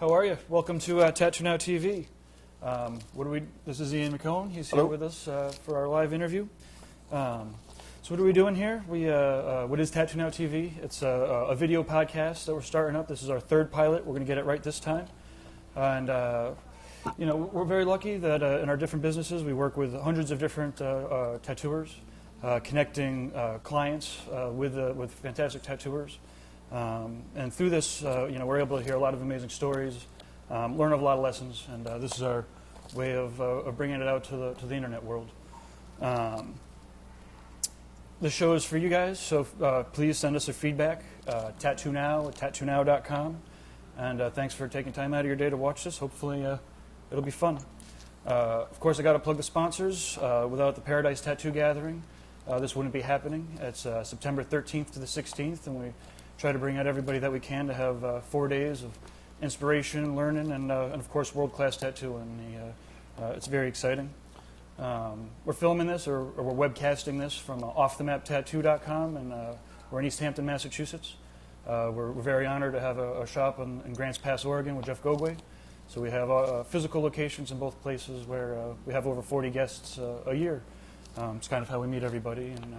How are you? Welcome to TattooNOWTV. This is Ian McKown. He's here with us for our live interview. So what are we doing here? What is TattooNOWTV? It's a video podcast that we're starting up. This is our third pilot. We're going to get it right this time. And we're very lucky that in our different businesses we work with hundreds of different tattooers, connecting clients with fantastic tattooers. And through this, we're able to hear a lot of amazing stories, learn a lot of lessons, and this is our way of bringing it out to the internet world. The show is for you guys, so please send us a feedback, TattooNOW at TattooNOW.com, and thanks for taking time out of your day to watch this. Hopefully it'll be fun. Of course, I got to plug the sponsors. Without the Paradise Tattoo Gathering, this wouldn't be happening. It's September 13th to the 16th, and we try to bring out everybody that we can to have 4 days of inspiration, learning, and of course, world-class tattooing. It's very exciting. We're filming this, or we're webcasting this from offthemaptattoo.com, and we're in Easthampton, Massachusetts. We're very honored to have a shop in Grants Pass, Oregon with Jeff Gogway. So we have physical locations in both places where we have over 40 guests a year. It's kind of how we meet everybody and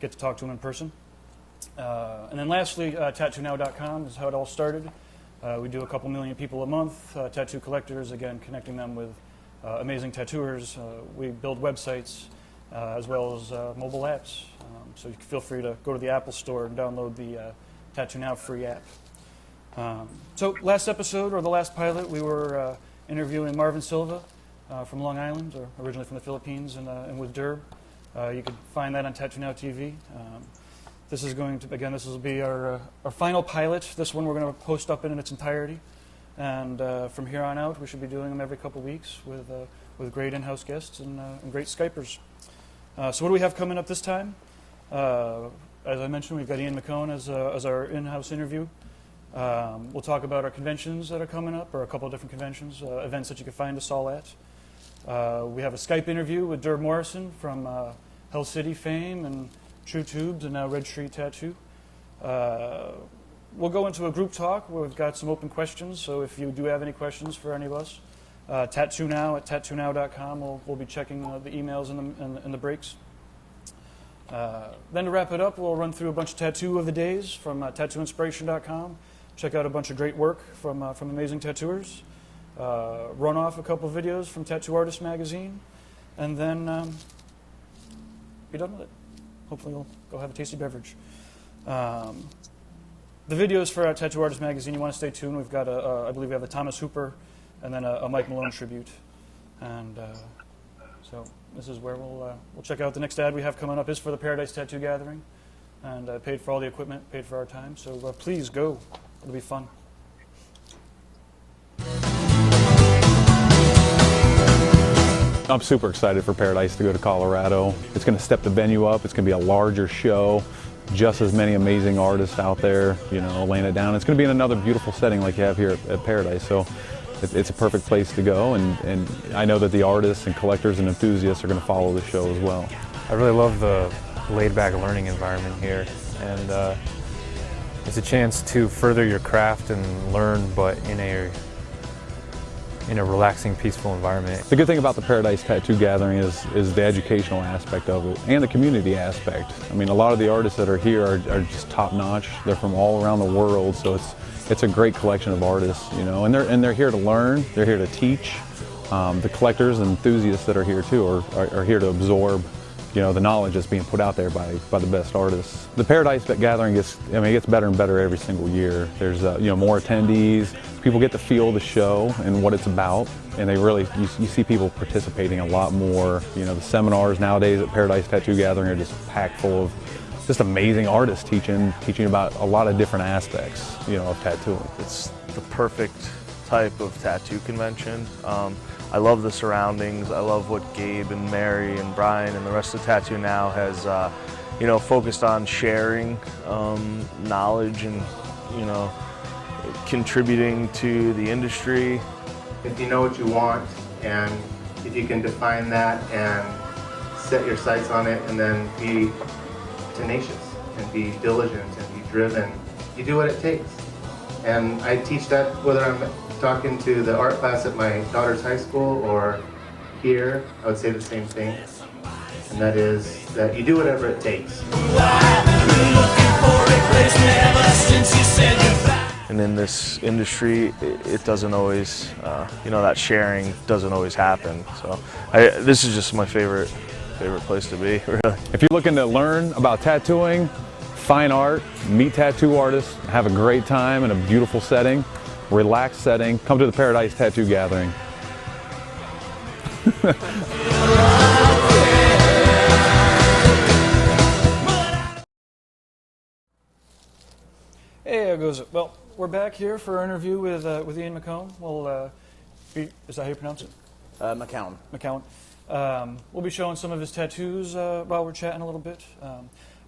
get to talk to them in person. And then lastly, TattooNOW.com is how it all started. We do a couple million people a month, tattoo collectors, again, connecting them with amazing tattooers. We build websites as well as mobile apps. So you can feel free to go to the Apple Store and download the TattooNOW free app. So last episode, or the last pilot, we were interviewing Marvin Silva from Long Island, or originally from the Philippines, and with Durb. You can find that on TattooNOWTV. This is going to, again, this will be our final pilot. This one we're going to post up in its entirety. And from here on out, we should be doing them every couple weeks with great in-house guests and great Skypers. So what do we have coming up this time? As I mentioned, we've got Ian McKown as our in-house interview. We'll talk about our conventions that are coming up, or a couple of different conventions, events that you can find us all at. We have a Skype interview with Durb Morrison from Hell City fame and True Tubes and now Red Street Tattoo. We'll go into a group talk where we've got some open questions, so if you do have any questions for any of us, TattooNOW at TattooNOW.com. We'll be checking the emails in the breaks. Then to wrap it up, we'll run through a bunch of tattoo of the days from TattooInspiration.com. Check out a bunch of great work from amazing tattooers. Run off a couple videos from Tattoo Artist Magazine, and then be done with it. Hopefully we'll go have a tasty beverage. The videos for our Tattoo Artist Magazine, you want to stay tuned. We've got I believe we have a Thomas Hooper and then a Mike Malone tribute. And so this is where we'll check out the next ad we have coming up is for the Paradise Tattoo Gathering. And paid for all the equipment, paid for our time. So please go. It'll be fun. I'm super excited for Paradise to go to Colorado. It's going to step the venue up. It's going to be a larger show. Just as many amazing artists out there, laying it down. It's going to be in another beautiful setting like you have here at Paradise. So it's a perfect place to go. And I know that the artists and collectors and enthusiasts are going to follow the show as well. I really love the laid-back learning environment here. And it's a chance to further your craft and learn, but in a relaxing, peaceful environment. The good thing about the Paradise Tattoo Gathering is the educational aspect of it and the community aspect. I mean, a lot of the artists that are here are just top-notch. They're from all around the world, so it's a great collection of artists, and they're here to learn. They're here to teach. The collectors and enthusiasts that are here too are here to absorb, the knowledge that's being put out there by the best artists. The Paradise Gathering gets better and better every single year. There's more attendees. People get to feel the show and what it's about, and you see people participating a lot more. The seminars nowadays at Paradise Tattoo Gathering are just packed full of just amazing artists teaching about a lot of different aspects, of tattooing. It's the perfect type of tattoo convention. I love the surroundings. I love what Gabe and Mary and Brian and the rest of TattooNOW has, focused on sharing knowledge and, contributing to the industry. If you know what you want, and if you can define that and set your sights on it, and then be tenacious and be diligent and be driven, you do what it takes. And I teach that whether I'm talking to the art class at my daughter's high school or here, I would say the same thing. And that is that you do whatever it takes. And in this industry, it doesn't always, that sharing doesn't always happen. So this is just my favorite place to be, really. If you're looking to learn about tattooing, fine art, meet tattoo artists, have a great time in a beautiful setting, relaxed setting, come to the Paradise Tattoo Gathering. Hey, how goes it? Well, we're back here for our interview with Ian McKown. Is that how you pronounce it? McKown. McKown. We'll be showing some of his tattoos while we're chatting a little bit.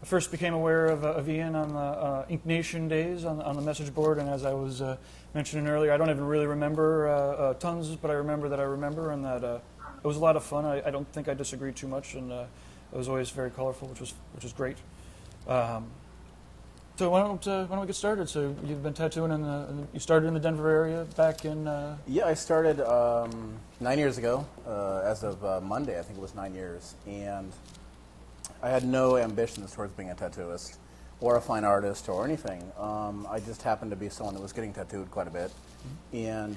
I first became aware of Ian on the Ink Nation days on the message board, and as I was mentioning earlier, I don't even really remember tons, but I remember that I remember, and that it was a lot of fun. I don't think I disagreed too much, and it was always very colorful, which was great. So why don't we get started? So you've been tattooing you started in the Denver area back in... Yeah, I started 9 years ago. As of Monday, I think it was 9 years. And I had no ambitions towards being a tattooist or a fine artist or anything. I just happened to be someone that was getting tattooed quite a bit. And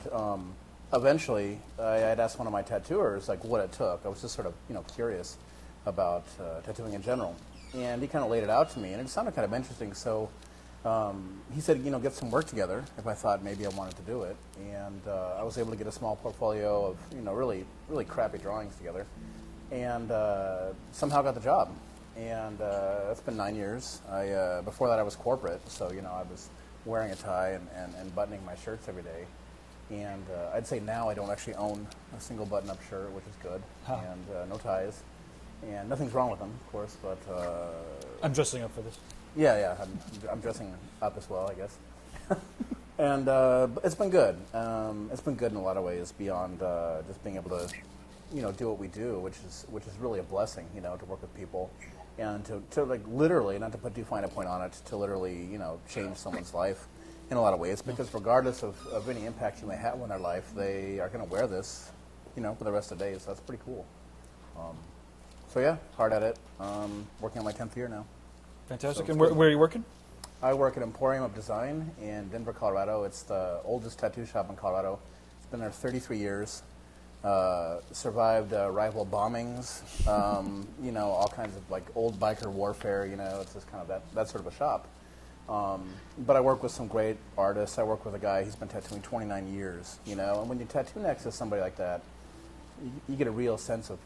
eventually, I had asked one of my tattooers like what it took. I was just sort of curious about tattooing in general. And he kind of laid it out to me, and it sounded kind of interesting. So he said, get some work together if I thought maybe I wanted to do it. And I was able to get a small portfolio of, really, really crappy drawings together, and somehow got the job. And it's been 9 years. Before that, I was corporate, so I was wearing a tie and buttoning my shirts every day. And I'd say now I don't actually own a single button-up shirt, which is good, and no ties. And nothing's wrong with them, of course, but... I'm dressing up for this. Yeah, I'm dressing up as well, I guess. And but it's been good. It's been good in a lot of ways beyond just being able to, do what we do, which is really a blessing, to work with people and to like literally, not to put too fine a point on it, to literally, change someone's life in a lot of ways, because regardless of any impact you may have on their life, they are going to wear this, for the rest of the day, so that's pretty cool. So yeah, hard at it. Working on my 10th year now. Fantastic. So and where are you working? I work at Emporium of Design in Denver, Colorado. It's the oldest tattoo shop in Colorado. It's been there 33 years. Survived rival bombings, all kinds of like old biker warfare. It's just kind of that sort of a shop. But I work with some great artists. I work with a guy, he's been tattooing 29 years, and when you tattoo next to somebody like that, you get a real sense of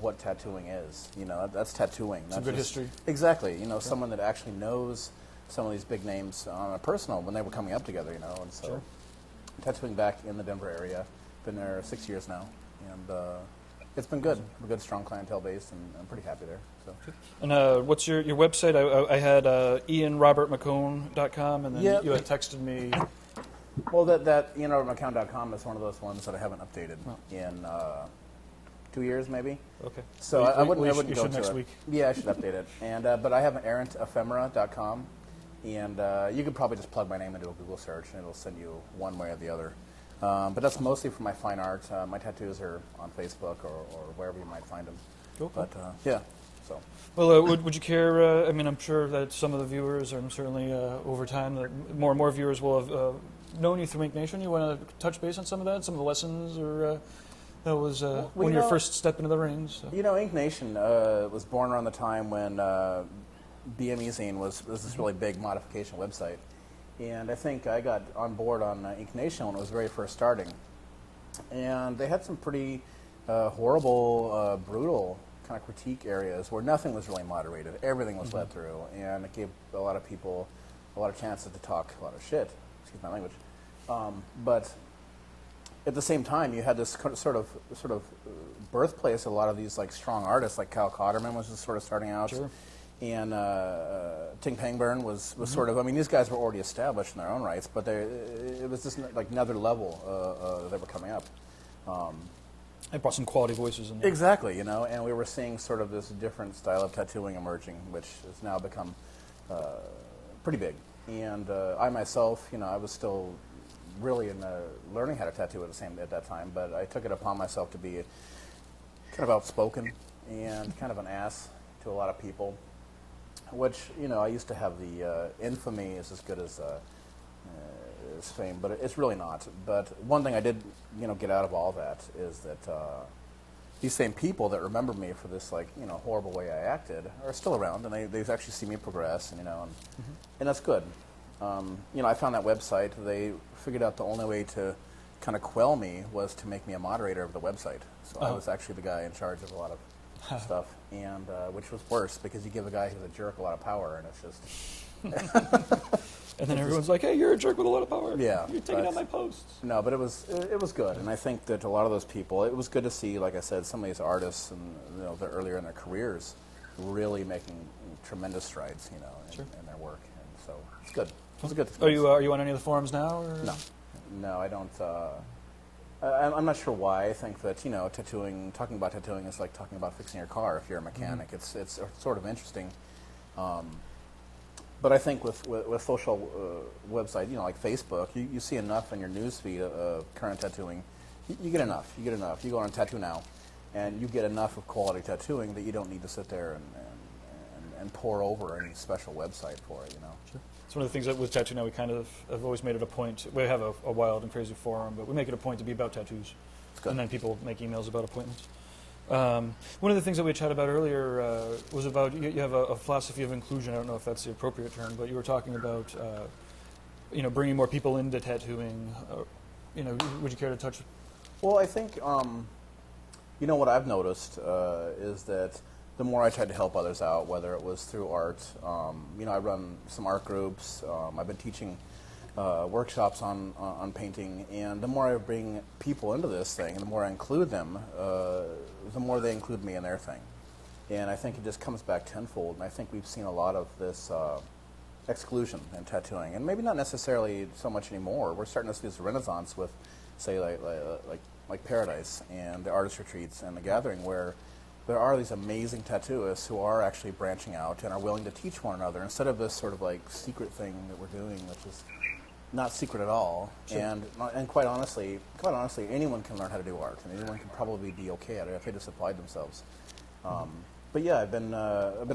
what tattooing is. That's tattooing. It's a good history. Exactly. Someone that actually knows some of these big names on a personal when they were coming up together, and so Sure. Tattooing back in the Denver area. Been there 6 years now, and it's been good. A good, strong clientele base, and I'm pretty happy there. So. And what's your website? I had ianrobertmccone.com, and then you had texted me. Well, that ianrobertmccone.com is one of those ones that I haven't updated in 2 years, maybe. Okay. So I wouldn't you go should to next it. week. Yeah, I should update it. And but I have errantephemera.com, and you could probably just plug my name into a Google search, and it'll send you one way or the other. But that's mostly for my fine art. My tattoos are on Facebook or wherever you might find them. Cool. But yeah, so. Well, would you care? I'm sure that some of the viewers, and certainly over time, that more and more viewers will have known you through Ink Nation. You want to touch base on some of that, some of the lessons, or that was when your first step into the rings? So. Ink Nation was born around the time when BME Zine was this really big modification website. And I think I got on board on Ink Nation when it was very first starting. And they had some pretty horrible, brutal kind of critique areas where nothing was really moderated. Everything was led through. And it gave a lot of people a lot of chances to talk a lot of shit. Excuse my language. But at the same time, you had this sort of birthplace of a lot of these like strong artists, like Kyle Cotterman was just sort of starting out. Sure. And Ting Pangburn was sort of, these guys were already established in their own rights, but it was just like another level that were coming up. I brought some quality voices in there. Exactly, and we were seeing sort of this different style of tattooing emerging, which has now become pretty big. And I myself, I was still really learning how to tattoo at that time, but I took it upon myself to be kind of outspoken and kind of an ass to a lot of people, which, I used to have the infamy is as good as fame, but it's really not. But one thing I did, get out of all that is that these same people that remember me for this, horrible way I acted are still around, and they've actually seen me progress, and that's good. I found that website. They figured out the only way to kind of quell me was to make me a moderator of the website. So I was actually the guy in charge of a lot of stuff, and which was worse because you give a guy who's a jerk a lot of power, and it's just. And then everyone's like, "Hey, you're a jerk with a lot of power. Yeah, you're taking out my posts." No, but it was good, and I think that a lot of those people, it was good to see, like I said, some of these artists, and they're earlier in their careers, really making tremendous strides, in their work, and so it's good. It was a good experience. Are you on any of the forums now? Or? No, I don't. I'm not sure why. I think that talking about tattooing is like talking about fixing your car. If you're a mechanic, it's sort of interesting. But I think with social website, like Facebook, you see enough in your news feed of current tattooing. You get enough. You go on TattooNOW, and you get enough of quality tattooing that you don't need to sit there and pore over any special website for it. Sure. It's one of the things that with TattooNOW we kind of have always made it a point. We have a wild and crazy forum, but we make it a point to be about tattoos. And then people make emails about appointments. One of the things that we chatted about earlier was about you have a philosophy of inclusion. I don't know if that's the appropriate term, but you were talking about bringing more people into tattooing. Would you care to touch? Well, I think what I've noticed is that the more I tried to help others out, whether it was through art, I run some art groups. I've been teaching workshops on painting, and the more I bring people into this thing, and the more I include them, the more they include me in their thing. And I think it just comes back tenfold, and I think we've seen a lot of this exclusion in tattooing, and maybe not necessarily so much anymore. We're starting to see this renaissance with, say, like Paradise and the artist retreats and the Gathering, where there are these amazing tattooists who are actually branching out and are willing to teach one another instead of this sort of secret thing that we're doing, which is not secret at all. Sure. And quite honestly, anyone can learn how to do art, and anyone can probably be okay at it if they just applied themselves. But yeah, I've been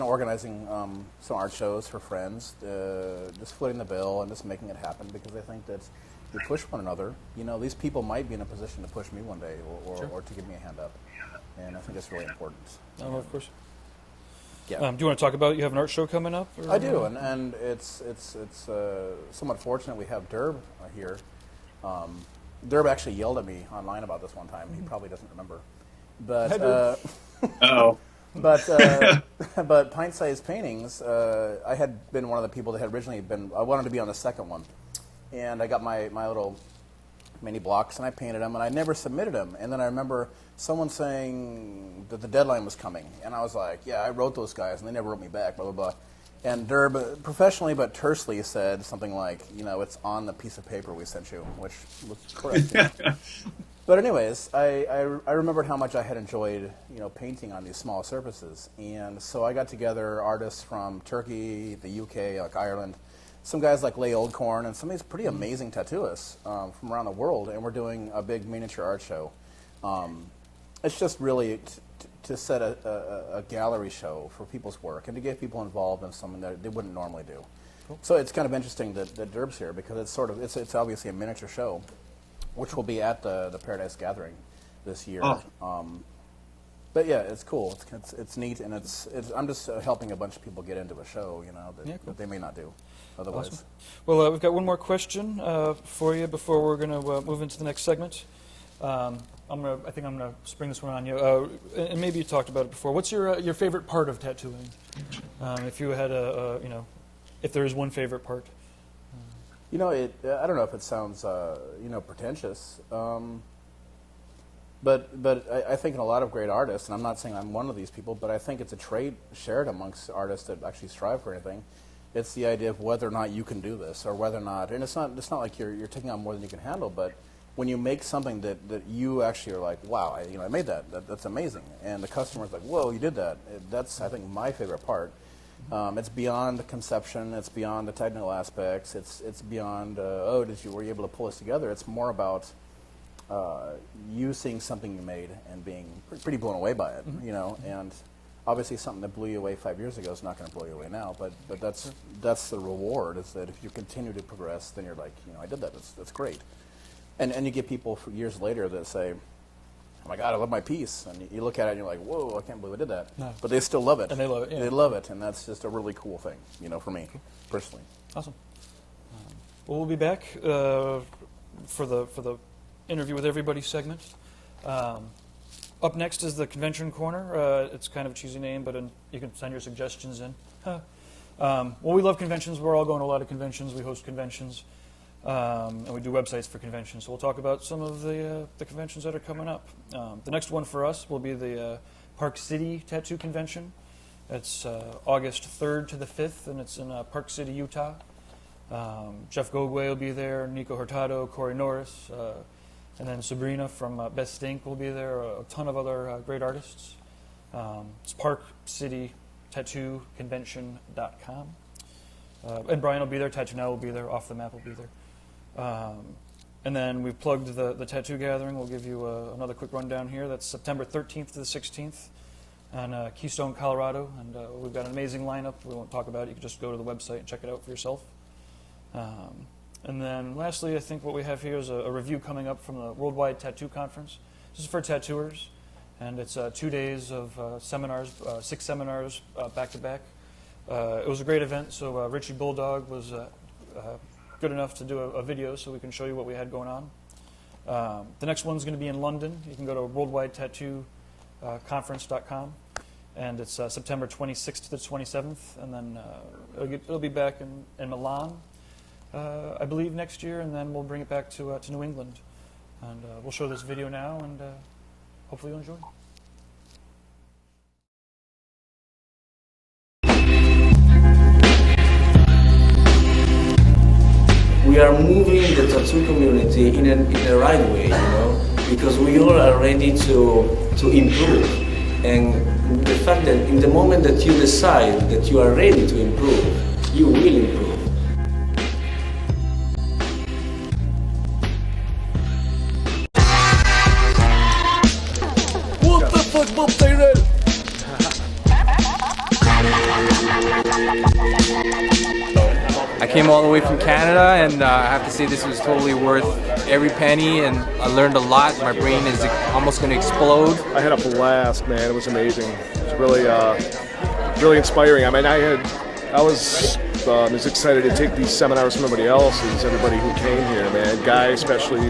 organizing some art shows for friends, just footing the bill and just making it happen, because I think that we push one another. These people might be in a position to push me one day, or to give me a hand up, and I think it's really important. Oh, of course. Yeah. Do you want to talk about, you have an art show coming up? Or? I do, and it's somewhat fortunate we have Durb here. Durb actually yelled at me online about this one time. He probably doesn't remember, but but pint-sized paintings. I had been one of the people that had originally been. I wanted to be on the second one, and I got my little mini blocks, and I painted them, and I never submitted them. And then I remember someone saying that the deadline was coming, and I was like, yeah, I wrote those guys, and they never wrote me back, blah, blah, blah. And Durb, professionally but tersely, said something like, it's on the piece of paper we sent you, which was correct. But anyways, I remembered how much I had enjoyed, painting on these small surfaces. And so I got together artists from Turkey, the UK, like Ireland, some guys like Leigh Oldcorn, and some of these pretty amazing tattooists from around the world, and we're doing a big miniature art show. It's just really to set a gallery show for people's work and to get people involved in something that they wouldn't normally do. Cool. So it's kind of interesting that Durb's here, because it's obviously a miniature show, which will be at the Paradise Gathering this year. Oh. But yeah, it's cool. It's neat, and I'm just helping a bunch of people get into a show, that they may not do otherwise. Awesome. Well, we've got one more question for you before we're going to move into the next segment. I think I'm going to spring this one on you. And maybe you talked about it before. What's your favorite part of tattooing? If you had if there is one favorite part. I don't know if it sounds, pretentious. But I think in a lot of great artists, and I'm not saying I'm one of these people, but I think it's a trait shared amongst artists that actually strive for anything. It's the idea of whether or not you can do this, or whether or not, and it's not like you're taking on more than you can handle, but when you make something that you actually are like, wow, I made that. That's amazing. And the customer's like, whoa, you did that. That's, I think, my favorite part. It's beyond the conception. It's beyond the technical aspects. It's beyond were you able to pull this together? It's more about you seeing something you made and being pretty blown away by it. You know, and obviously something that blew you away 5 years ago is not going to blow you away now. But that's the reward. Is that if you continue to progress, then you're like, you know, I did that. That's great. And you get people for years later that say, oh my God, I love my piece. And you look at it and you're like, whoa, I can't believe I did that. No. But they still love it. And they love it, yeah. They love it, and that's just a really cool thing, you know, for me, personally. Awesome. Well, we'll be back for the interview with everybody segment. Up next is the Convention Corner. It's kind of a cheesy name, but you can send your suggestions in. Well, we love conventions. We're all going to a lot of conventions. We host conventions. And we do websites for conventions. So we'll talk about some of the conventions that are coming up. The next one for us will be the Park City Tattoo Convention. It's August 3rd to the 5th, and it's in Park City, Utah. Jeff Gogway will be there, Nico Hurtado, Corey Norris, and then Sabrina from Best Stink will be there, a ton of other great artists. It's parkcitytattooconvention.com. And Brian will be there, TattooNOW will be there, Off the Map will be there. And then we've plugged the Tattoo Gathering. We'll give you another quick rundown here. That's September 13th to the 16th in Keystone, Colorado. And we've got an amazing lineup. We won't talk about it. You can just go to the website and check it out for yourself. And then lastly, I think what we have here is a review coming up from the Worldwide Tattoo Conference. This is for tattooers. And it's 2 days of seminars, 6 seminars back-to-back. It was a great event, so Richie Bulldog was good enough to do a video so we can show you what we had going on. The next one's going to be in London. You can go to worldwidetattooconference.com, and it's September 26th to the 27th, and then it'll be back in Milan, I believe, next year, and then we'll bring it back to New England. And we'll show this video now, and hopefully you'll enjoy it. We are moving the tattoo community in the right way, you know, because we all are ready to improve. And the fact that in the moment that you decide that you are ready to improve, you will improve. What the fuck, Bob Taylor? I came all the way from Canada, and I have to say this was totally worth every penny, and I learned a lot. My brain is almost going to explode. I had a blast, man. It was amazing. It was really, really inspiring. I mean, I was as excited to take these seminars from everybody else as everybody who came here, man. Guy especially,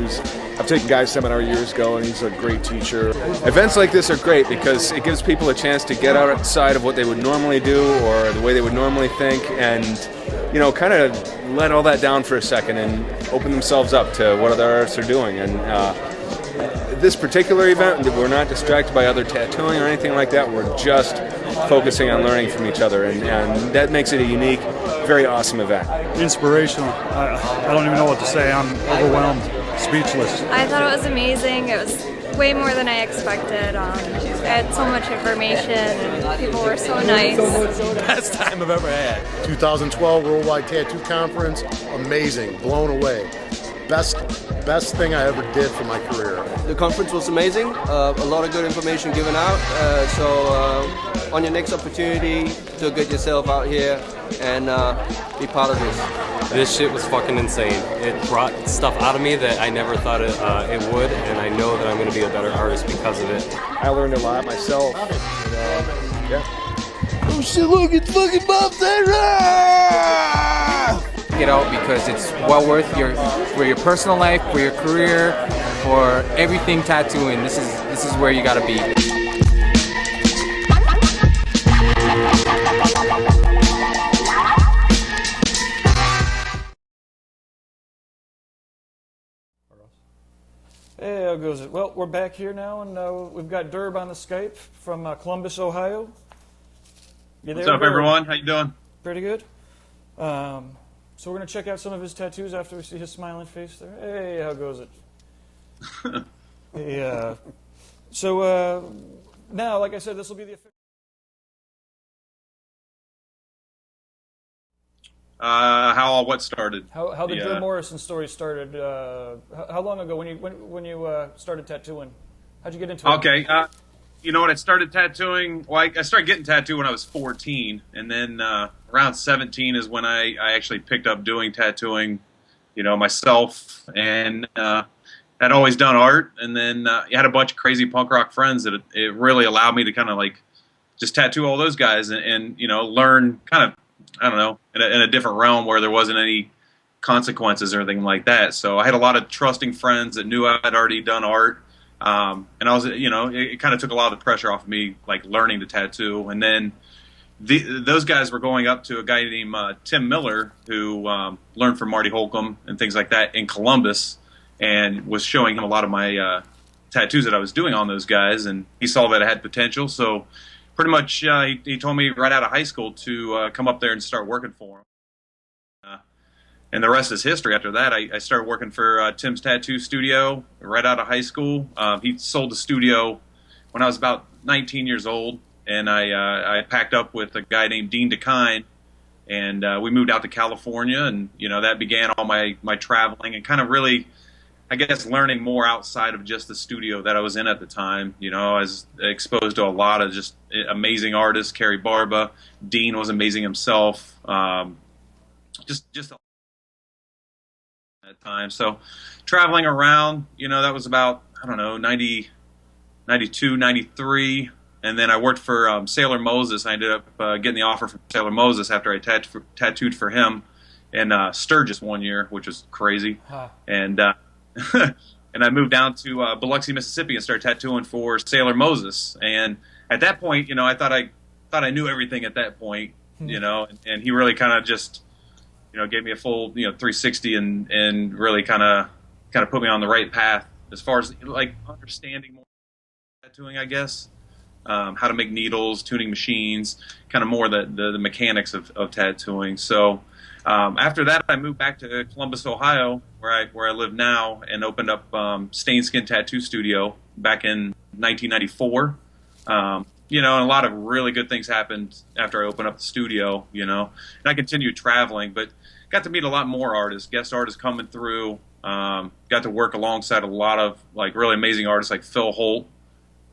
I've taken Guy's seminar years ago, and he's a great teacher. Events like this are great because it gives people a chance to get outside of what they would normally do or the way they would normally think, and you know, kind of let all that down for a second and open themselves up to what other artists are doing. And this particular event, we're not distracted by other tattooing or anything like that. We're just focusing on learning from each other, and that makes it a unique, very awesome event. Inspirational. I don't even know what to say. I'm overwhelmed, speechless. I thought it was amazing. It was way more than I expected. I had so much information, and people were so nice. Best time I've ever had. 2012 Worldwide Tattoo Conference, amazing, blown away. Best thing I ever did for my career. The conference was amazing. A lot of good information given out. So on your next opportunity to get yourself out here and be part of this. This shit was fucking insane. It brought stuff out of me that I never thought it would, and I know that I'm going to be a better artist because of it. I learned a lot myself. And, yeah. Oh shit, look, it's fucking Bob Taylor! Get out because it's well worth for your personal life, for your career, for everything tattooing. This is where you got to be. Hey, how goes it? Well, we're back here now, and we've got Durb on the Skype from Columbus, Ohio. You there, What's up, Durb? everyone? How you doing? Pretty good. So we're going to check out some of his tattoos after we see his smiling face there. Hey, how goes it? Hey, so now, like I said, this will be the official... What started? How the Durb Morrison story started? How long ago when you started tattooing? How'd you get into it? Okay, you know what? I started tattooing. Well, I started getting tattooed when I was 14, and then around 17 is when I actually picked up doing tattooing, you know, myself, and I'd always done art, and then you had a bunch of crazy punk rock friends that it really allowed me to kind of like just tattoo all those guys and you know, learn kind of, I don't know, in a different realm where there wasn't any consequences or anything like that. So I had a lot of trusting friends that knew I'd already done art. And I was, you know, it kind of took a lot of the pressure off of me, like learning to tattoo. And then those guys were going up to a guy named Tim Miller, who learned from Marty Holcomb and things like that in Columbus, and was showing him a lot of my tattoos that I was doing on those guys. And he saw that I had potential. So pretty much he told me right out of high school to come up there and start working for him. And the rest is history. After that, I started working for Tim's Tattoo Studio right out of high school. He sold the studio when I was about 19 years old, and I packed up with a guy named Dean DeKine, and we moved out to California, and you know, that began all my traveling and kind of really, I guess, learning more outside of just the studio that I was in at the time. You know, I was exposed to a lot of just amazing artists. Kerry Barba, Dean was amazing himself. Just that time. So traveling around, you know, that was about, I don't know, 90, 92, 93. And then I worked for Sailor Moses. I ended up getting the offer from Sailor Moses after I tattooed for him in Sturgis one year, which was crazy. Huh. And and I moved down to Biloxi, Mississippi, and started tattooing for Sailor Moses. And at that point, you know, I thought I knew everything at that point, you know, and he really kind of just, you know, gave me a full, you know, 360 and really kind of put me on the right path as far as like understanding more tattooing, I guess, how to make needles, tuning machines, kind of more the mechanics of tattooing. So after that, I moved back to Columbus, Ohio, where I live now, and opened up Stain Skin Tattoo Studio back in 1994. You know, and a lot of really good things happened after I opened up the studio, you know, and I continued traveling, but got to meet a lot more artists, guest artists coming through, got to work alongside a lot of like really amazing artists like Phil Holt,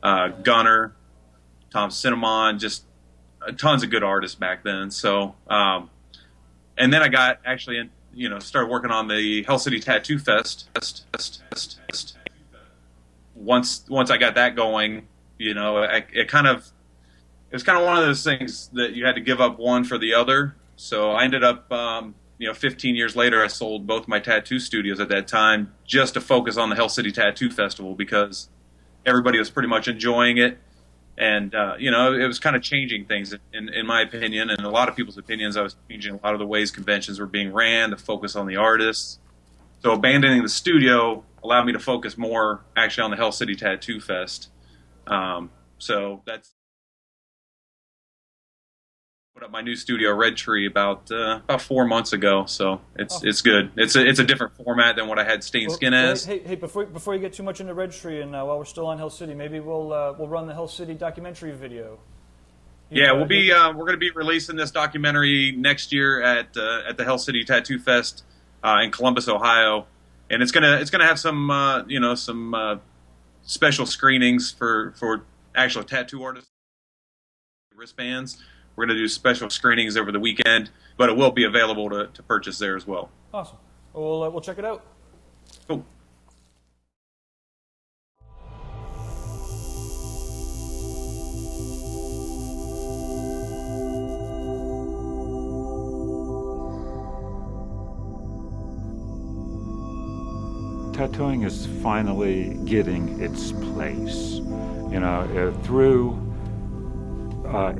Gunner, Tom Cinnamon, just tons of good artists back then. So, and then I got actually, you know, started working on the Hell City Tattoo Fest. Once I got that going, you know, it was kind of one of those things that you had to give up one for the other. So I ended up, you know, 15 years later, I sold both my tattoo studios at that time just to focus on the Hell City Tattoo Festival because everybody was pretty much enjoying it. And, you know, it was kind of changing things, in my opinion, and a lot of people's opinions. I was changing a lot of the ways conventions were being ran, the focus on the artists. So abandoning the studio allowed me to focus more actually on the Hell City Tattoo Fest. So that's put up my new studio, Red Tree, about 4 months ago. So it's good. It's a different format than what I had Stain Skin as. Hey, before you get too much into Red Tree, and while we're still on Hell City, maybe we'll run the Hell City documentary video. Yeah, we're going to be releasing this documentary next year at the Hell City Tattoo Fest in Columbus, Ohio, and it's gonna have some you know, some special screenings for actual tattoo artists, wristbands. We're going to do special screenings over the weekend, but it will be available to purchase there as well. Awesome. Well, we'll check it out. Cool. Tattooing is finally getting its place, you know, through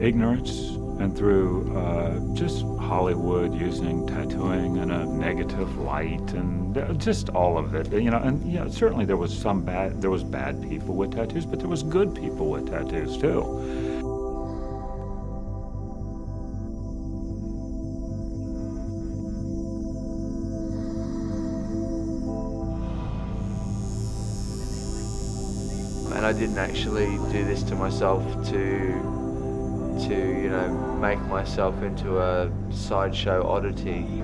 ignorance and through just Hollywood using tattooing in a negative light, and just all of it, you know. And yeah, certainly there was bad people with tattoos, but there was good people with tattoos too. And I didn't actually do this to myself to to, you know, make myself into a sideshow oddity.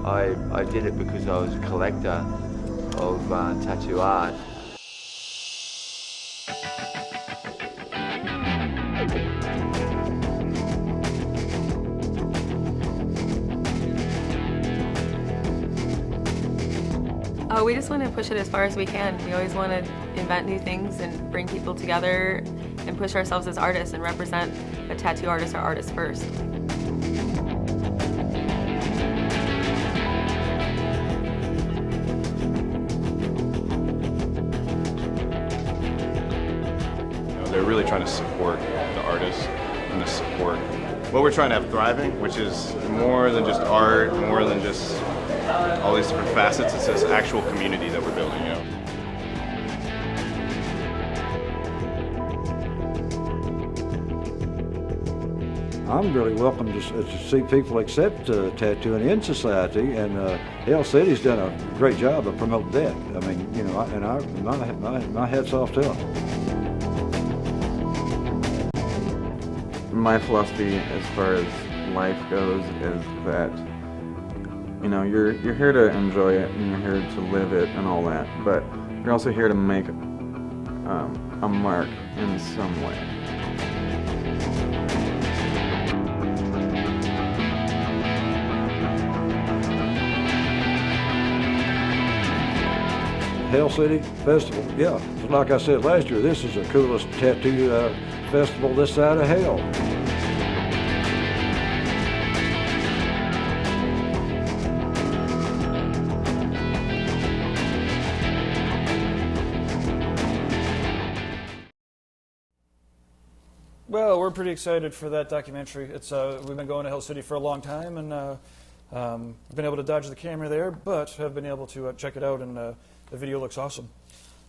I did it because I was a collector of tattoo art. We just want to push it as far as we can. We always want to invent new things and bring people together and push ourselves as artists and represent a tattoo artist or artist first. They're really trying to support the artists and to support what we're trying to have thriving, which is more than just art, more than just all these different facets. It's this actual community that we're building, you know. I'm really welcome to see people accept tattooing in society, and Hell City's done a great job of promoting that. I mean, you know, my hat's off to them. My philosophy as far as life goes is that, you know, you're here to enjoy it and you're here to live it and all that, but you're also here to make a mark in some way. Hell City Festival, yeah. Like I said last year, this is the coolest tattoo festival this side of hell. Well, we're pretty excited for that documentary. It's we've been going to Hell City for a long time, and I've been able to dodge the camera there, but have been able to check it out, and the video looks awesome.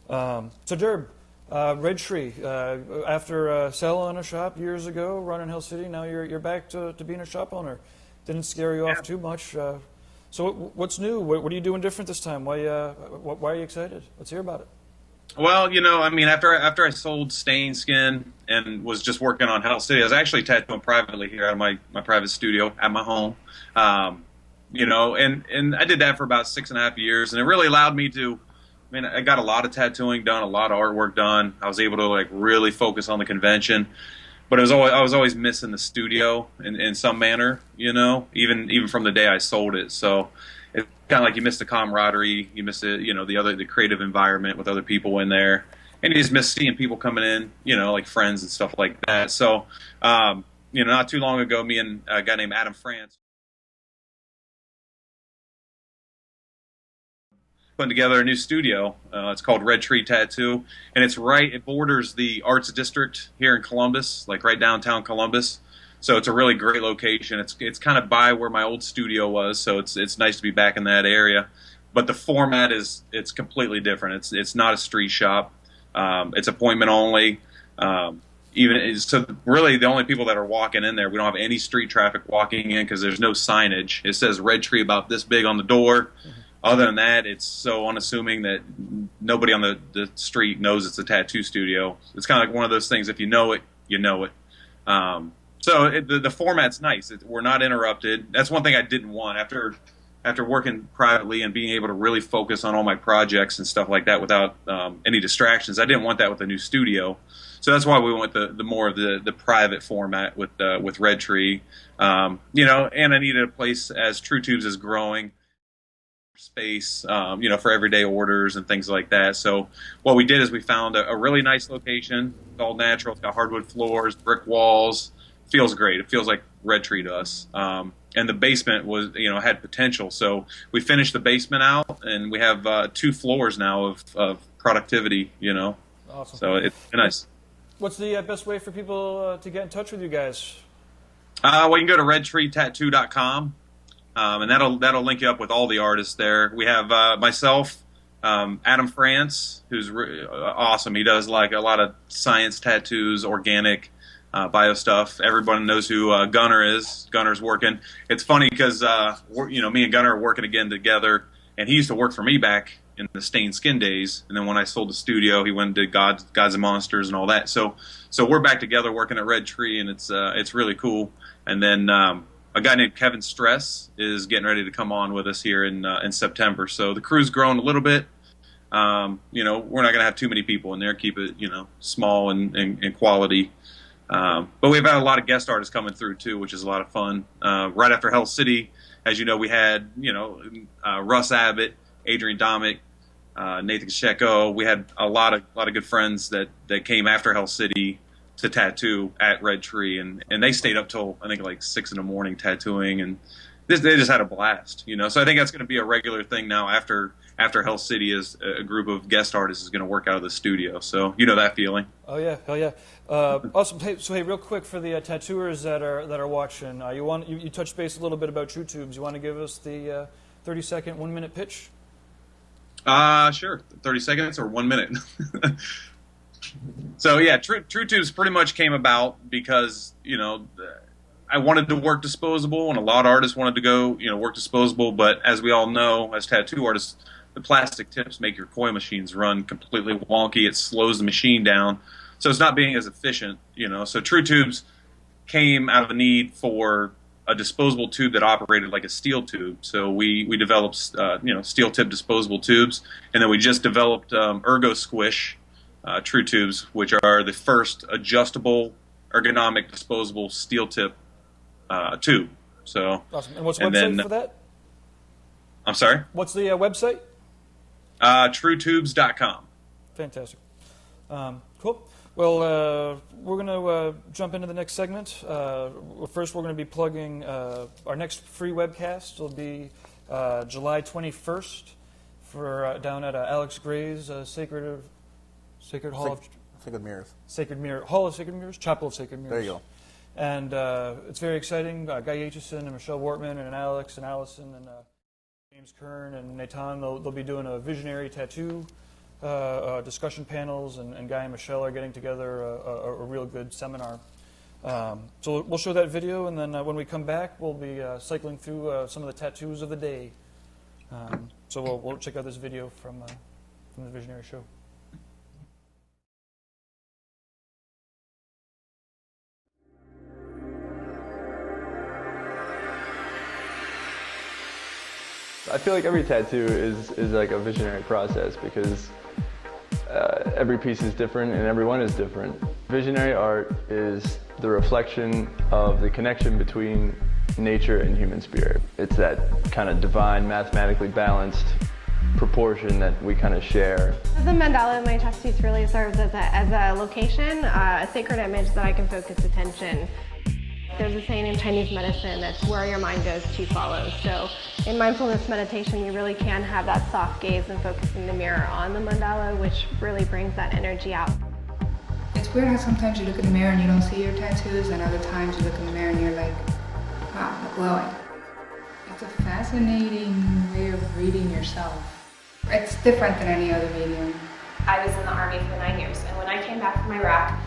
So Durb, Red Tree, after selling a shop years ago, running Hell City, now you're back to being a shop owner. Didn't scare you off too much. So what's new? What are you doing different this time? Why are you excited? Let's hear about it. Well, you know, I mean, after I sold Stain Skin and was just working on Hell City, I was actually tattooing privately here out of my private studio at my home. You know, and I did that for about 6.5 years, and it really allowed me to, I mean, I got a lot of tattooing done, a lot of artwork done. I was able to like really focus on the convention, but I was always missing the studio in some manner, you know, even from the day I sold it. So it's kind of like you miss the camaraderie, you miss the, you know, the creative environment with other people in there, and you just miss seeing people coming in, you know, like friends and stuff like that. So, you know, not too long ago, me and a guy named Adam France putting together a new studio. It's called Red Tree Tattoo, and it borders the Arts District here in Columbus, like right downtown Columbus. So it's a really great location. It's kind of by where my old studio was, so it's nice to be back in that area. But the format it's completely different. It's not a street shop. It's appointment only. So really the only people that are walking in there, we don't have any street traffic walking in because there's no signage. It says Red Tree about this big on the door. Other than that, it's so unassuming that nobody on the street knows it's a tattoo studio. It's kind of like one of those things, if you know it, you know it. So the format's nice. We're not interrupted. That's one thing I didn't want. After working privately and being able to really focus on all my projects and stuff like that without any distractions, I didn't want that with the new studio. So that's why we went the more of the private format with Red Tree. You know, and I needed a place, as True Tubes is growing, space, you know, for everyday orders and things like that. So what we did is we found a really nice location. It's all natural. It's got hardwood floors, brick walls. Feels great. It feels like Red Tree to us. And the basement was, you know, had potential. So we finished the basement out, and we have 2 floors now of productivity, you know. Awesome. So it's nice. What's the best way for people to get in touch with you guys? Well, you can go to redtreetattoo.com. And that'll link you up with all the artists there. We have myself, Adam France, who's awesome. He does like a lot of science tattoos, organic, bio stuff. Everyone knows who Gunner is. Gunner's working. It's funny because you know, me and Gunner are working again together, and he used to work for me back in the Stained Skin days, and then when I sold the studio, he went and did Gods and Monsters and all that. So we're back together working at Red Tree, and it's really cool. And then a guy named Kevin Stress is getting ready to come on with us here in September. So the crew's grown a little bit. You know, we're not going to have too many people in there. Keep it, you know, small and quality. But we've had a lot of guest artists coming through too, which is a lot of fun. Right after Hell City, as you know, we had, you know, Russ Abbott, Adrian Domick, Nathan Sheko. We had a lot of good friends that came after Hell City to tattoo at Red Tree, and they stayed up till I think like 6 a.m. tattooing, and they just had a blast, you know. So I think that's going to be a regular thing now after Hell City, is a group of guest artists is going to work out of the studio. So you know that feeling. Oh yeah, hell yeah. Awesome. Hey, so real quick for the tattooers that are watching, you touched base a little bit about TrueTubes. You want to give us the 30-second, 1-minute pitch? Sure. 30 seconds or 1 minute. So yeah, TrueTubes pretty much came about because, you know, I wanted to work disposable, and a lot of artists wanted to go, you know, work disposable. But as we all know, as tattoo artists, the plastic tips make your coil machines run completely wonky. It slows the machine down, so it's not being as efficient, you know. So TrueTubes came out of the need for a disposable tube that operated like a steel tube. So we developed, you know, steel tip disposable tubes, and then we just developed Ergo Squish TrueTubes, which are the first adjustable, ergonomic, disposable steel tip tube. So awesome. And what's the website for that? I'm sorry? What's the website? TrueTubes.com. Fantastic. Cool. Well, we're going to jump into the next segment. First, we're going to be plugging our next free webcast. It'll be July 21st for down at Alex Gray's Sacred Hall of Sacred Mirrors. Hall of Sacred Mirrors? Chapel of Sacred Mirrors. There you go. And it's very exciting. Guy Aitchison and Michelle Wortman and Alex and Allison and James Kern and Nathan, they'll be doing a visionary tattoo discussion panels, and Guy and Michelle are getting together a real good seminar. So we'll show that video, and then when we come back, we'll be cycling through some of the tattoos of the day. So we'll check out this video from the visionary show. I feel like every tattoo is like a visionary process because every piece is different and everyone is different. Visionary art is the reflection of the connection between nature and human spirit. It's that kind of divine, mathematically balanced proportion that we kind of share. The mandala in my chest piece really serves as a location, a sacred image that I can focus attention. There's a saying in Chinese medicine that's where your mind goes, chi follows. So in mindfulness meditation, you really can have that soft gaze and focusing the mirror on the mandala, which really brings that energy out. It's weird how sometimes you look in the mirror and you don't see your tattoos, and other times you look in the mirror and you're like, wow, they're glowing. It's a fascinating way of reading yourself. It's different than any other medium. I was in the Army for 9 years, and when I came back from Iraq,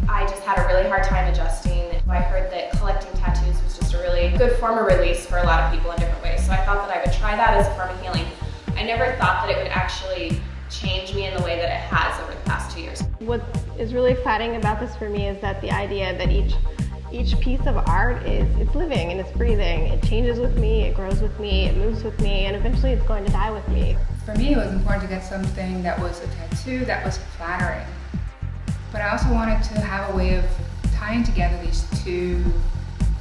I just had a really hard time adjusting. I heard that collecting tattoos was just a really good form of release for a lot of people in different ways, so I thought that I would try that as a form of healing. I never thought that it would actually change me in the way that it has over the past 2 years. What is really exciting about this for me is that the idea that each piece of art it's living and it's breathing. It changes with me, it grows with me, it moves with me, and eventually it's going to die with me. For me, it was important to get something that was a tattoo that was flattering. But I also wanted to have a way of tying together these two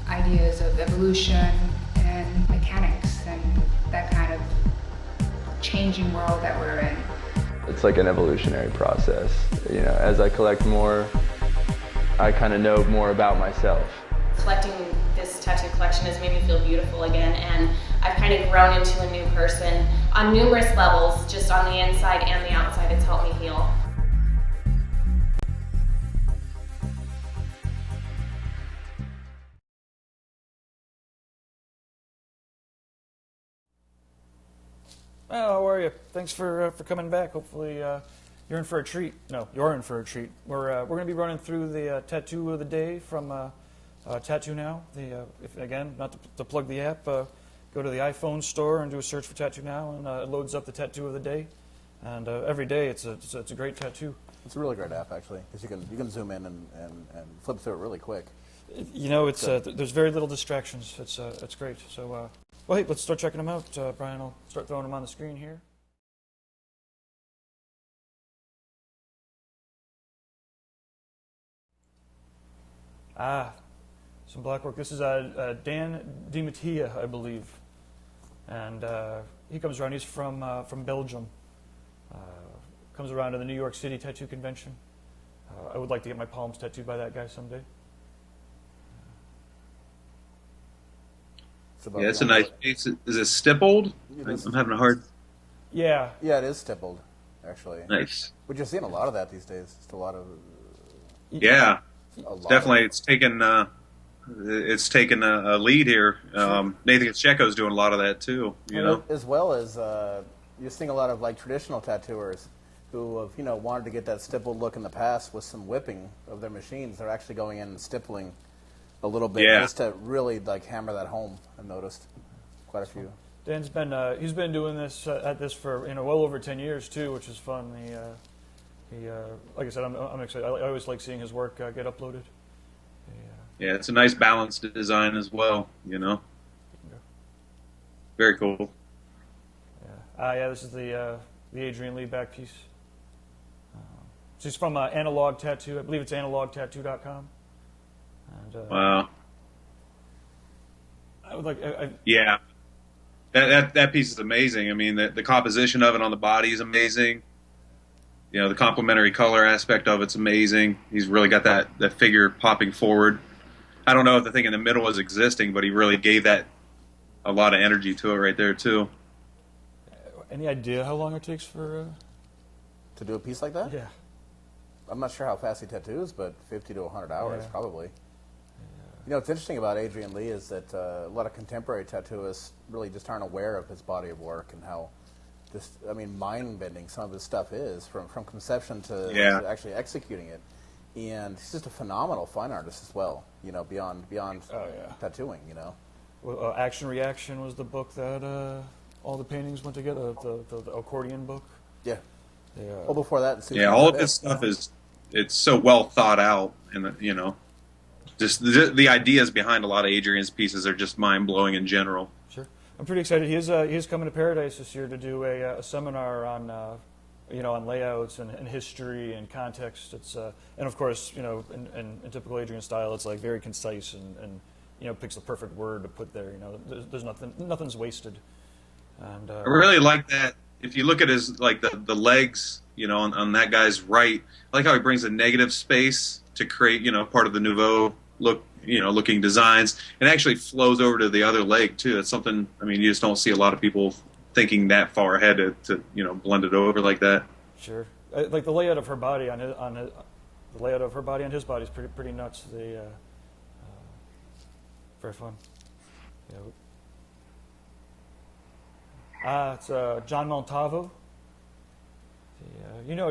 ideas of evolution and mechanics and that kind of changing world that we're in. It's like an evolutionary process. You know, as I collect more, I kind of know more about myself. Collecting this tattoo collection has made me feel beautiful again, and I've kind of grown into a new person on numerous levels, just on the inside and the outside. It's helped me heal. Oh, how are you? Thanks for coming back. Hopefully you're in for a treat. No, you're in for a treat. We're going to be running through the tattoo of the day from TattooNOW. Again, not to plug the app, go to the iPhone store and do a search for Tattoo Now, and it loads up the tattoo of the day. And every day it's a great tattoo. It's a really great app, actually, because you can zoom in and flip through it really quick. You know, it's there's very little distractions. It's great. So, well, hey, let's start checking them out. Brian, I'll start throwing them on the screen here. Some black work. This is Dan DiMattia, I believe, and he comes around. He's from Belgium. Comes around to the New York City Tattoo Convention. I would like to get my palms tattooed by that guy someday. Yeah, it's a nice piece. Is it stippled? I'm having a hard... Yeah. Yeah, it is stippled, actually. Nice. We're just seeing a lot of that these days. Just a lot of... Yeah. Definitely, it's taken a lead here. Nathan Pacheco's doing a lot of that, too, you know? As well as you're seeing a lot of, like, traditional tattooers who have, wanted to get that stippled look in the past with some whipping of their machines. They're actually going in and stippling a little bit just to really like hammer that home. I've noticed quite a few. Dan's been he's been doing this at this for well over 10 years too, which is fun. He like I said, I'm excited. I always like seeing his work get uploaded. Yeah, it's a nice balanced design as well. Very cool. Yeah, this is the Adrian Lee back piece. She's from Analog Tattoo. I believe it's analogtattoo.com. And, wow. I would like. Yeah, that piece is amazing. I mean, the composition of it on the body is amazing. The complementary color aspect of it's amazing. He's really got that figure popping forward. I don't know if the thing in the middle is existing, but he really gave that a lot of energy to it right there too. Any idea how long it takes for to do a piece like that? Yeah. I'm not sure how fast he tattoos, but 50 to 100 hours probably. What's interesting about Adrian Lee is that a lot of contemporary tattooists really just aren't aware of his body of work and how mind-bending some of his stuff is from conception to actually executing it. And he's just a phenomenal fine artist as well, beyond tattooing, Well, Action Reaction was the book that all the paintings went together, the accordion book. Yeah. Well, before that... all of his stuff it's so well thought out, and just the ideas behind a lot of Adrian's pieces are just mind-blowing in general. Sure. I'm pretty excited. He's coming to Paradise this year to do a seminar on on layouts and history and context. It's and of course in typical Adrian style, it's like very concise and picks the perfect word to put there. There's nothing's wasted. And I really like that. If you look at his the legs, on that guy's right, I like how he brings a negative space to create part of the nouveau look, looking designs, and actually flows over to the other leg too. That's something you just don't see a lot of people thinking that far ahead to blend it over like that. Sure, like the layout of her body on his body is pretty nuts. Very fun. It's John Montavo.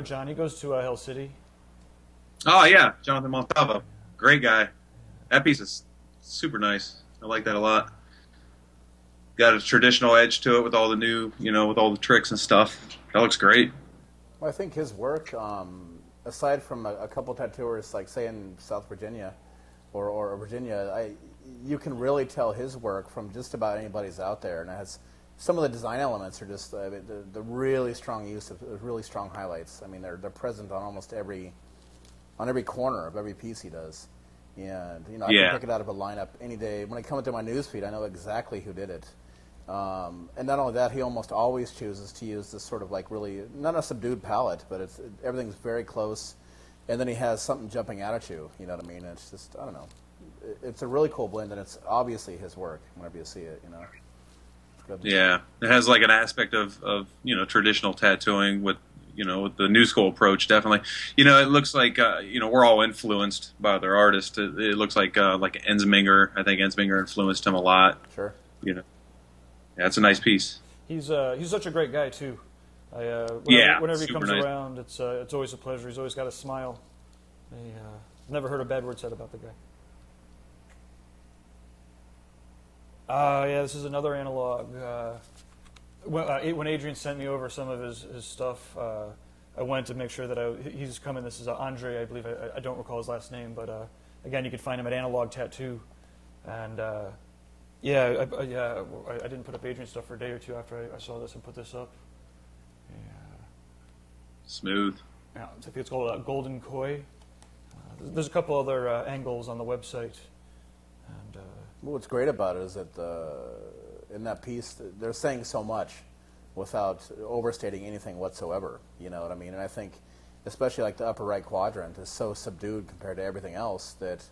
John. He goes to Hell City. Oh yeah, Jonathan Montavo, great guy. That piece is super nice. I like that a lot. Got a traditional edge to it with all the new, with all the tricks and stuff. That looks great. Well, I think his work, aside from a couple tattooers, like say in South Virginia or Virginia, you can really tell his work from just about anybody's out there, and it has some of the design elements are just the really strong use of really strong highlights. They're present on almost every corner of every piece he does. And I can pick it out of a lineup any day. When I come into my newsfeed, I know exactly who did it. And not only that, he almost always chooses to use this sort of really not a subdued palette, but everything's very close. And then he has something jumping out at you. You know what I mean? It's just I don't know. It's a really cool blend, and it's obviously his work. Whenever you see it, Yeah, it has an aspect of traditional tattooing with with the new school approach. Definitely, it looks like we're all influenced by other artists. It looks like Ensminger. I think Ensminger influenced him a lot. Sure. Yeah, it's a nice piece. He's such a great guy too. Whenever he comes around, it's always a pleasure. He's always got a smile. Never heard a bad word said about the guy. Yeah, this is another analog. When Adrian sent me over some of his stuff, I went to make sure that he's coming. This is Andre, I believe. I don't recall his last name, but again, you can find him at Analog Tattoo. And yeah, I didn't put up Adrian's stuff for a day or two after I saw this and put this up. Yeah. Smooth. Yeah, I think it's called Golden Koi. There's a couple other angles on the website. And what's great about it is that in that piece, they're saying so much without overstating anything whatsoever. You know what I mean? And I think, especially like the upper right quadrant is so subdued compared to everything else that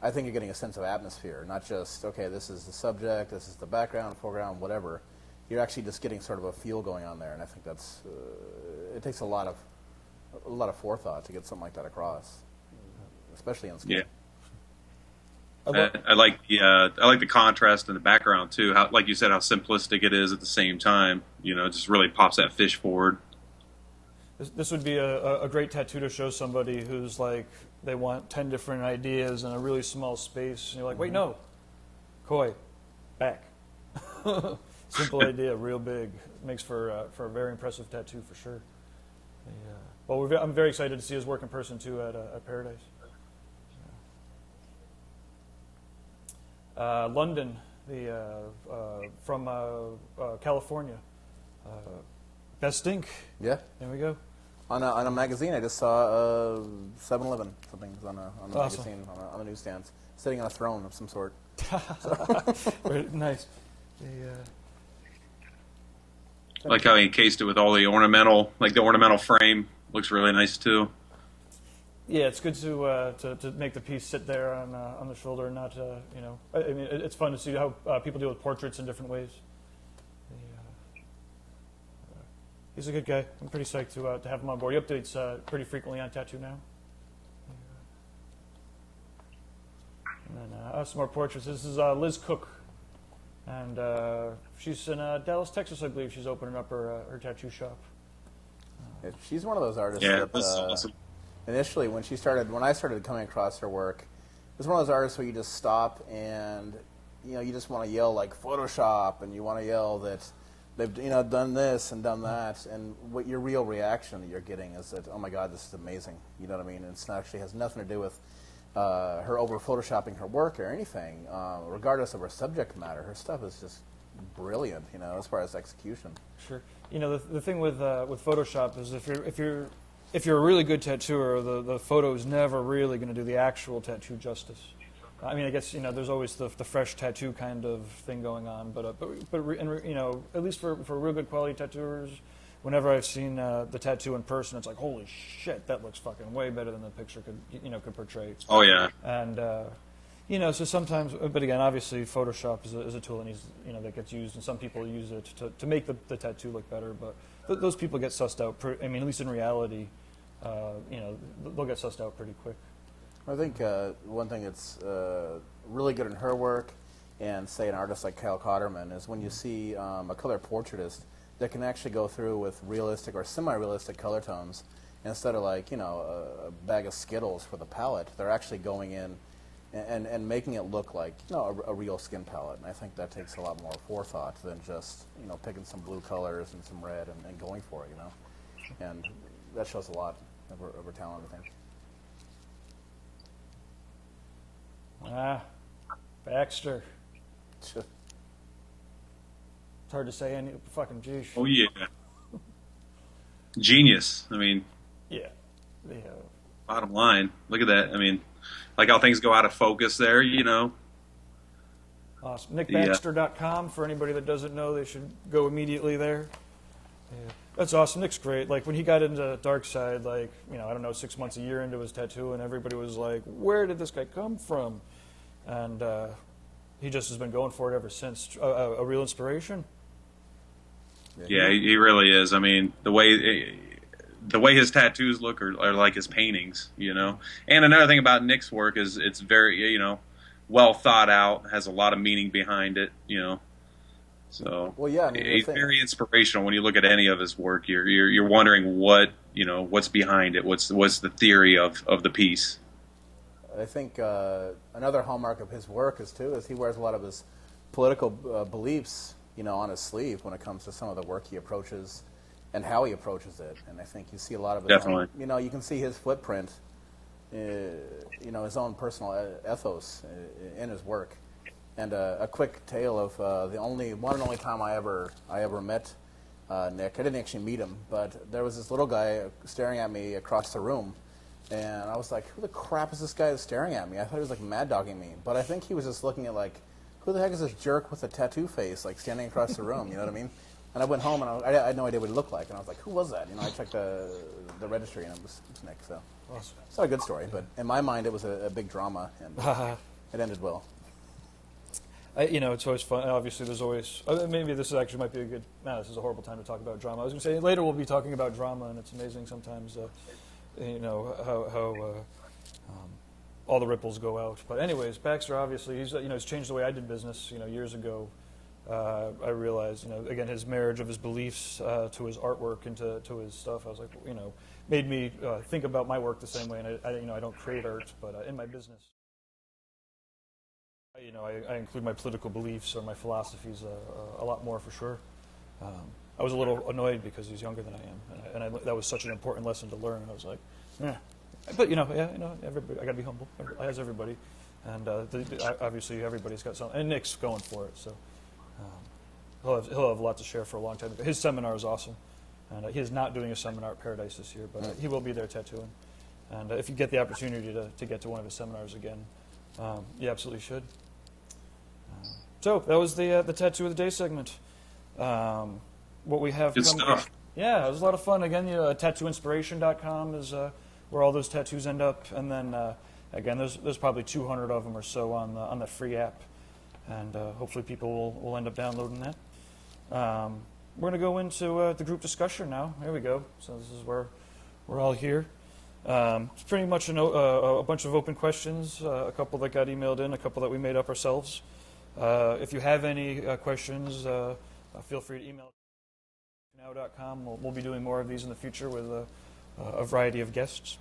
I think you're getting a sense of atmosphere, not just, okay, this is the subject, this is the background, foreground, whatever. You're actually just getting sort of a feel going on there, and I think that's it takes a lot of forethought to get something like that across, especially on screen. Yeah. I like the contrast in the background too. How, like you said, how simplistic it is at the same time. You know, it just really pops that fish forward. This would be a great tattoo to show somebody who's like, they want 10 different ideas in a really small space. And you're like, wait, no. Koi, back. Simple idea, real big. Makes for a very impressive tattoo for sure. Well, I'm very excited to see his work in person too at Paradise. London, from California. Best Ink. Yeah. There we go. On a magazine, I just saw 7-Eleven. Something's on a Awesome. magazine on the newsstands, sitting on a throne of some sort. Very nice. I like how he encased it with all the ornamental, like the ornamental frame. Looks really nice too. Yeah, it's good to make the piece sit there on the shoulder, and not you know. I mean, it's fun to see how people deal with portraits in different ways. He's a good guy. I'm pretty psyched to have him on board. He updates pretty frequently on TattooNOW. And then some more portraits. This is Liz Cook, and she's in Dallas, Texas, I believe. She's opening up her tattoo shop. Yeah, she's one of those artists that awesome. Initially, when I started coming across her work, it was one of those artists where you just stop and you just want to yell like Photoshop, and you want to yell that they've done this and done that, and what your real reaction that you're getting is that, oh my God, this is amazing. You know what I mean? And it actually has nothing to do with her over photoshopping her work or anything. Regardless of her subject matter, her stuff is just brilliant. As far as execution. Sure. The thing with Photoshop is if you're a really good tattooer, the photo is never really going to do the actual tattoo justice. I mean, I guess there's always the fresh tattoo kind of thing going on, but at least for real good quality tattooers, whenever I've seen the tattoo in person, it's like, holy shit, that looks fucking way better than the picture could portray. Oh yeah. And so sometimes, but again, obviously, Photoshop is a tool that gets used, and some people use it to make the tattoo look better. But those people get sussed out. I mean, at least in reality, they'll get sussed out pretty quick. I think one thing that's really good in her work, and say an artist like Kyle Cotterman, is when you see a color portraitist that can actually go through with realistic or semi-realistic color tones instead of like a bag of Skittles for the palette. They're actually going in and making it look like a real skin palette. And I think that takes a lot more forethought than just picking some blue colors and some red and going for it. And that shows a lot of her talent, I think. Baxter. It's hard to say any fucking geesh. Oh yeah. Genius. I mean. Yeah. Bottom line, look at that. I mean, like how things go out of focus there. Awesome. NickBaxter.com for anybody that doesn't know, they should go immediately there. Yeah. That's awesome. Nick's great. Like when he got into Dark Side, I don't know, 6 months, a year into his tattoo, and everybody was like, where did this guy come from? And he just has been going for it ever since. A real inspiration. Yeah, he really is. I mean, the way his tattoos look are like his paintings, And another thing about Nick's work is it's very, well thought out, has a lot of meaning behind it, So well, yeah, I mean, it's very inspirational when you look at any of his work. You're wondering what's behind it. What's the theory of the piece. I think another hallmark of his work is he wears a lot of his political beliefs, on his sleeve when it comes to some of the work he approaches and how he approaches it. And I think you see a lot of it. Definitely. You can see his footprint, his own personal ethos in his work. And a quick tale of the one and only time I ever met Nick. I didn't actually meet him, but there was this little guy staring at me across the room. And I was like, who the crap is this guy that's staring at me? I thought he was like mad dogging me. But I think he was just looking at like, who the heck is this jerk with a tattoo face, like standing across the room, you know what I mean? And I went home and I had no idea what he looked like. And I was like, who was that? I checked the registry and it was Nick. So Awesome. It's not a good story, but in my mind it was a big drama and it ended well. It's always fun. Obviously, there's always, maybe this actually might be a good, this is a horrible time to talk about drama. I was going to say, later we'll be talking about drama, and it's amazing sometimes, how all the ripples go out. But anyways, Baxter, obviously, he's changed the way I did business, years ago. I realized, again, his marriage of his beliefs to his artwork and to his stuff, I was like, made me think about my work the same way. And I don't create art, but in my business, I include my political beliefs or my philosophies a lot more for sure. I was a little annoyed because he's younger than I am, and that was such an important lesson to learn. I was like, yeah. But everybody, I got to be humble, as everybody, and obviously everybody's got something. And Nick's going for it, so he'll have a lot to share for a long time. His seminar is awesome, and he is not doing a seminar at Paradise this year, but he will be there tattooing. And if you get the opportunity to get to one of his seminars again, you absolutely should. So that was the Tattoo of the Day segment. What we have Good stuff. Yeah, it was a lot of fun. Again, tattooinspiration.com is where all those tattoos end up. And then, again, there's probably 200 of them or so on the free app. And hopefully people will end up downloading that. We're going to go into the group discussion now. Here we go. So this is where we're all here. It's pretty much a bunch of open questions, a couple that got emailed in, a couple that we made up ourselves. If you have any questions, feel free to email TattooNOW.com. We'll be doing more of these in the future with a variety of guests.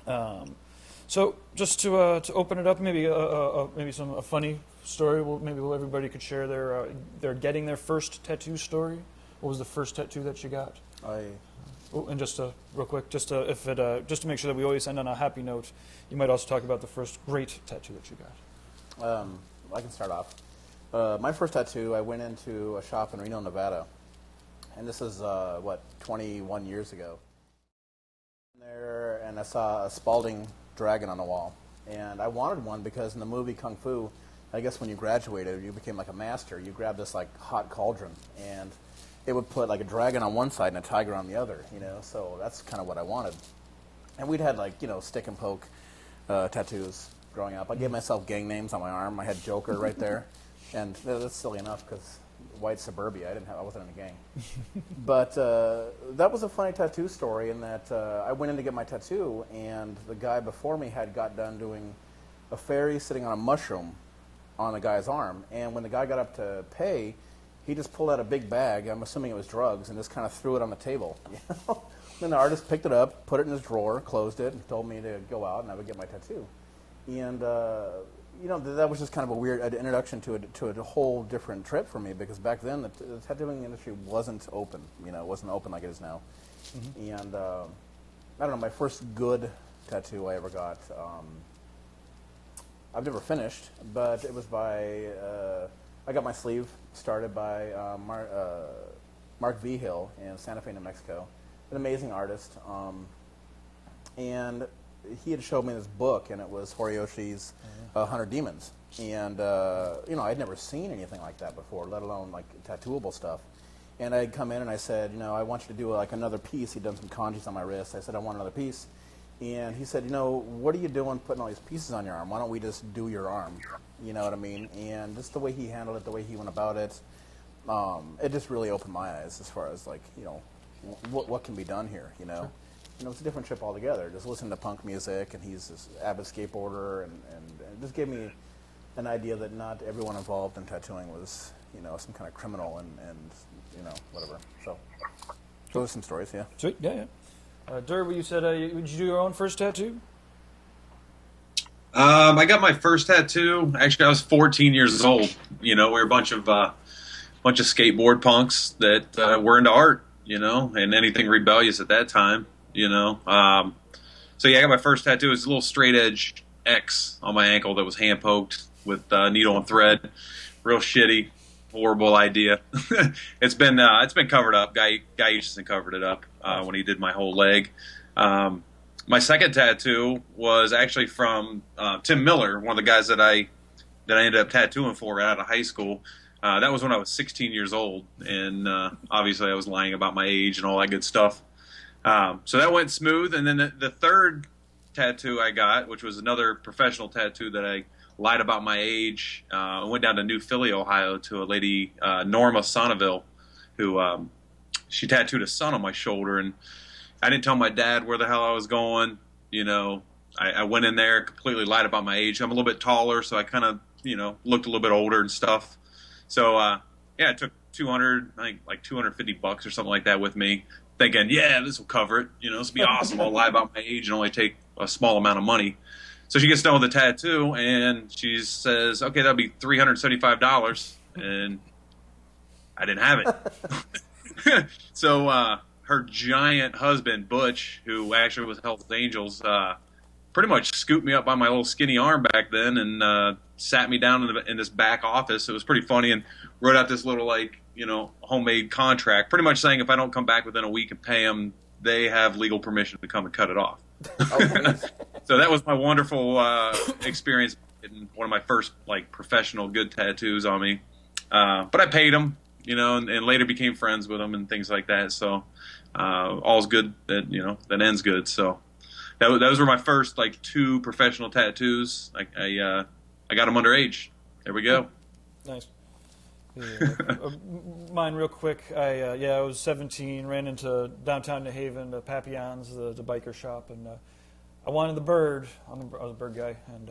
So just to open it up, maybe a funny story. Maybe everybody could share their getting their first tattoo story. What was the first tattoo that you got? And just real quick, just to make sure that we always end on a happy note, you might also talk about the first great tattoo that you got. I can start off. My first tattoo, I went into a shop in Reno, Nevada, and this is 21 years ago. There, and I saw a Spalding dragon on the wall, and I wanted one because in the movie Kung Fu, I guess when you graduated, you became like a master. You grabbed this like hot cauldron, and it would put like a dragon on one side and a tiger on the other. So that's kind of what I wanted. And we'd had like stick and poke tattoos growing up. I gave myself gang names on my arm. I had Joker right there, and that's silly enough because white suburbia. I wasn't in a gang. But that was a funny tattoo story in that I went in to get my tattoo, and the guy before me had got done doing a fairy sitting on a mushroom on the guy's arm. And when the guy got up to pay, he just pulled out a big bag. I'm assuming it was drugs, and just kind of threw it on the table. Then the artist picked it up, put it in his drawer, closed it, and told me to go out and I would get my tattoo. And that was just kind of a weird introduction to a whole different trip for me, because back then the tattooing industry wasn't open. It wasn't open like it is now. Mm-hmm. And I don't know, my first good tattoo I ever got, I've never finished, but it was by I got my sleeve started by Mark Vigil in Santa Fe, New Mexico, an amazing artist, and he had showed me this book, and it was Horiyoshi's 100 Demons. And, I'd never seen anything like that before, let alone, like, tattooable stuff. And I'd come in and I said, I want you to do, like, another piece. He'd done some kanjis on my wrist. I said, I want another piece. And he said, what are you doing putting all these pieces on your arm? Why don't we just do your arm? You know what I mean? And just the way he handled it, the way he went about it, it just really opened my eyes as far as, like, what can be done here, Sure. It's a different trip altogether. Just listening to punk music, and he's this avid skateboarder, and it just gave me an idea that not everyone involved in tattooing was, some kind of criminal and whatever. So those are some stories, yeah. Sweet, yeah. Durb, you said, would you do your own first tattoo? I got my first tattoo. Actually, I was 14 years old. You know, we were a bunch of skateboard punks that were into art. You know, and anything rebellious at that time. You know, so yeah, I got my first tattoo. It was a little straight edge X on my ankle that was hand poked with needle and thread. Real shitty, horrible idea. It's been covered up. Guy Easthampton covered it up when he did my whole leg. My second tattoo was actually from Tim Miller, one of the guys that I ended up tattooing for right out of high school. That was when I was 16 years old, and obviously I was lying about my age and all that good stuff. So that went smooth, and then the third tattoo I got, which was another professional tattoo that I lied about my age. I went down to New Philly, Ohio, to a lady, Norma Sonneville, who she tattooed a sun on my shoulder, and I didn't tell my dad where the hell I was going. You know, I went in there, completely lied about my age. I'm a little bit taller, so I kind of, you know, looked a little bit older and stuff. So, yeah, I took like $250 or something like that with me, thinking, yeah, this will cover it. You know, this will be awesome. I'll lie about my age and only take a small amount of money. So she gets done with the tattoo, and she says, okay, that'll be $375. And I didn't have it. So her giant husband, Butch, who actually was Hell's Angels, pretty much scooped me up by my little skinny arm back then and sat me down in this back office. It was pretty funny, and wrote out this little, like, you know, homemade contract, pretty much saying if I don't come back within a week and pay them, they have legal permission to come and cut it off. So that was my wonderful experience, in one of my first, like, professional good tattoos on me. But I paid them, you know, and later became friends with them and things like that. So all's good that, you know, that ends good. So those were my first, like, 2 professional tattoos. I got them underage. There we go. Nice. Yeah. Mine real quick. I was 17, ran into downtown New Haven, the Papillons, the biker shop, and I wanted the bird. I was a bird guy, and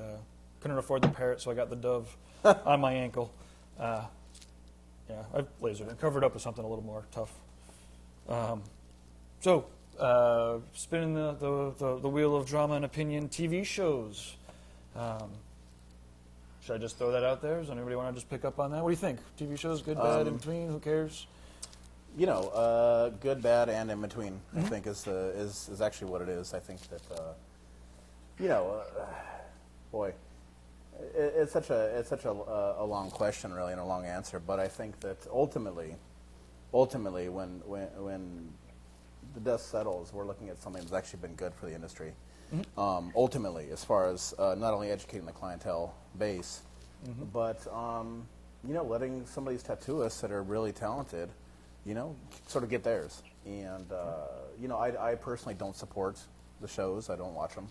couldn't afford the parrot, so I got the dove on my ankle. I lasered it, covered up with something a little more tough. Spinning the wheel of drama and opinion, TV shows. Should I just throw that out there? Does anybody want to just pick up on that? What do you think? TV shows, good, bad, in between? Who cares? You know, good, bad, and in between. Mm-hmm. I think is actually what it is. I think that boy, it's such a long question, really, and a long answer. But I think that ultimately, when the dust settles, we're looking at something that's actually been good for the industry. Mm-hmm. Ultimately, as far as not only educating the clientele base, mm-hmm. but letting some of these tattooists that are really talented, sort of get theirs. And I personally don't support the shows. I don't watch them.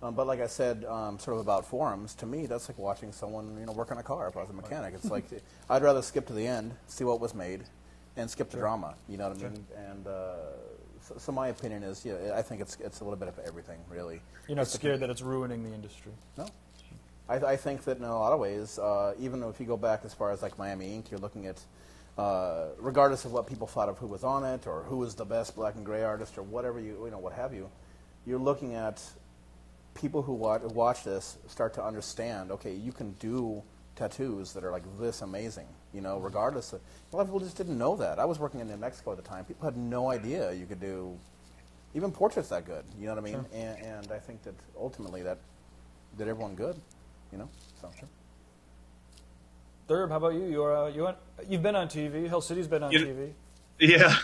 But like I said, sort of about forums, to me, that's like watching someone work on a car. If I was a mechanic, it's like I'd rather skip to the end, see what was made, and skip the drama. You know what I mean? And so my opinion is, I think it's a little bit of everything, really. You're not scared that it's ruining the industry? No. I think that in a lot of ways, even if you go back as far as like Miami Ink, you're looking at, regardless of what people thought of who was on it or who was the best black and gray artist or whatever what have you, you're looking at people who watch this start to understand, okay, you can do tattoos that are like this amazing, regardless of, a lot of people just didn't know that. I was working in New Mexico at the time. People had no idea you could do even portraits that good, you know what I mean? Sure. And I think that ultimately that did everyone good, so. Sure. Durb, how about you? You've been on TV. Hell City's been on TV. Yeah.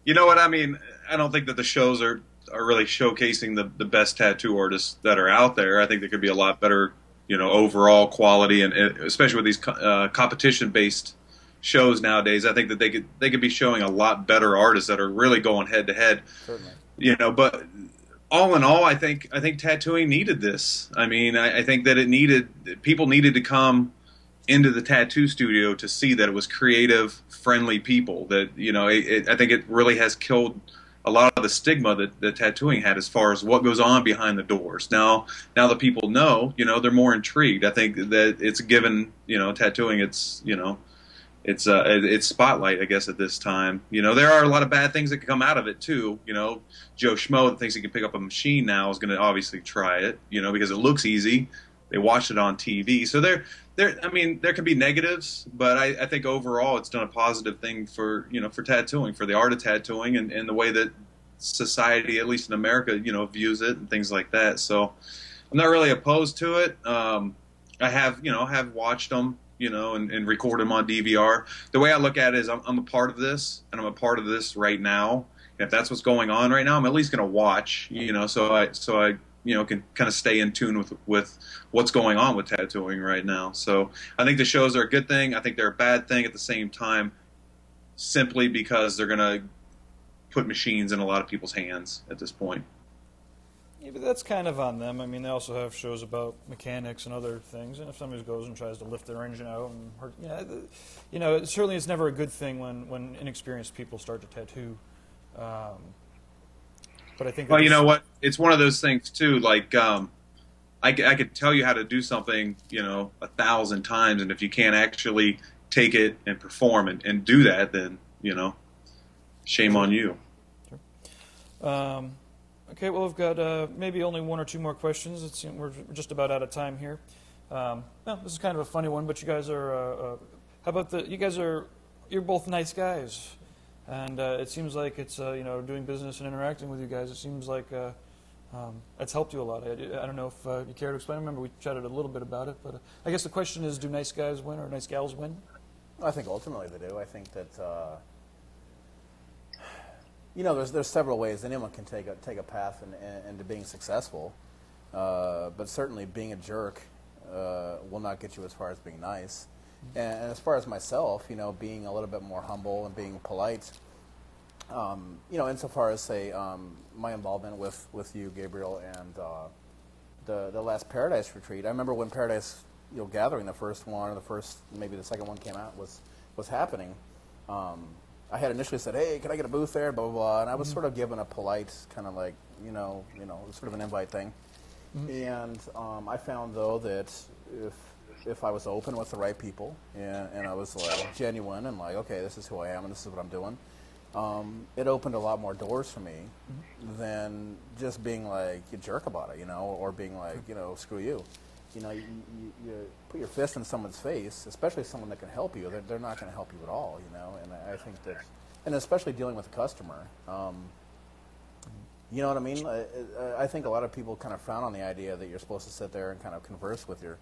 You know what I mean? I don't think that the shows are really showcasing the best tattoo artists that are out there. I think there could be a lot better, overall quality, and especially with these competition-based shows nowadays. I think that they could be showing a lot better artists that are really going head to head. Certainly. But all in all, I think tattooing needed this. I mean, I think that people needed to come into the tattoo studio to see that it was creative, friendly people. That I think it really has killed a lot of the stigma that tattooing had as far as what goes on behind the doors. Now that people know, they're more intrigued. I think that it's given tattooing its spotlight, I guess, at this time. There are a lot of bad things that can come out of it too. Joe Schmo that thinks he can pick up a machine now is going to obviously try it, because it looks easy. they watched it on TV. So I mean, there can be negatives, but I think overall it's done a positive thing for, for tattooing, for the art of tattooing, and the way that society, at least in America, views it and things like that. So I'm not really opposed to it. I have watched them, and recorded them on DVR. The way I look at it is I'm a part of this, and I'm a part of this right now. If that's what's going on right now, I'm at least going to watch, so I can kind of stay in tune with what's going on with tattooing right now. So I think the shows are a good thing. I think they're a bad thing at the same time, simply because they're going to put machines in a lot of people's hands at this point. Yeah, but that's kind of on them. I mean, they also have shows about mechanics and other things, and if somebody goes and tries to lift their engine out and hurt, it certainly is never a good thing when inexperienced people start to tattoo. But I think, well, you know what? It's one of those things too. Like, I could tell you how to do something, 1,000 times, and if you can't actually take it and perform and do that, then shame on you. Sure. Okay, well, we've got maybe only one or two more questions. We're just about out of time here. Well, this is kind of a funny one, but you guys are. How about you're both nice guys. And it seems like it's, doing business and interacting with you guys, it seems like it's helped you a lot. I don't know if you care to explain. I remember we chatted a little bit about it, but I guess the question is, do nice guys win or nice gals win? I think ultimately they do. I think that, there's several ways anyone can take a path into being successful, but certainly being a jerk will not get you as far as being nice. And as far as myself, being a little bit more humble and being polite, insofar as, say, my involvement with you, Gabriel, and the last Paradise retreat. I remember when Paradise, gathering, the first one, or maybe the second one came out, was happening. I had initially said, hey, can I get a booth there, blah, blah, blah, and I was sort of given a polite kind of like, sort of an invite thing. And I found, though, that if I was open with the right people and I was like genuine and like, okay, this is who I am and this is what I'm doing, it opened a lot more doors for me than just being like a jerk about it, or being like, screw you. You put your fist in someone's face, especially someone that can help you. They're not going to help you at all, And I think that, and especially dealing with a customer, you know what I mean? I think a lot of people kind of frown on the idea that you're supposed to sit there and kind of converse with your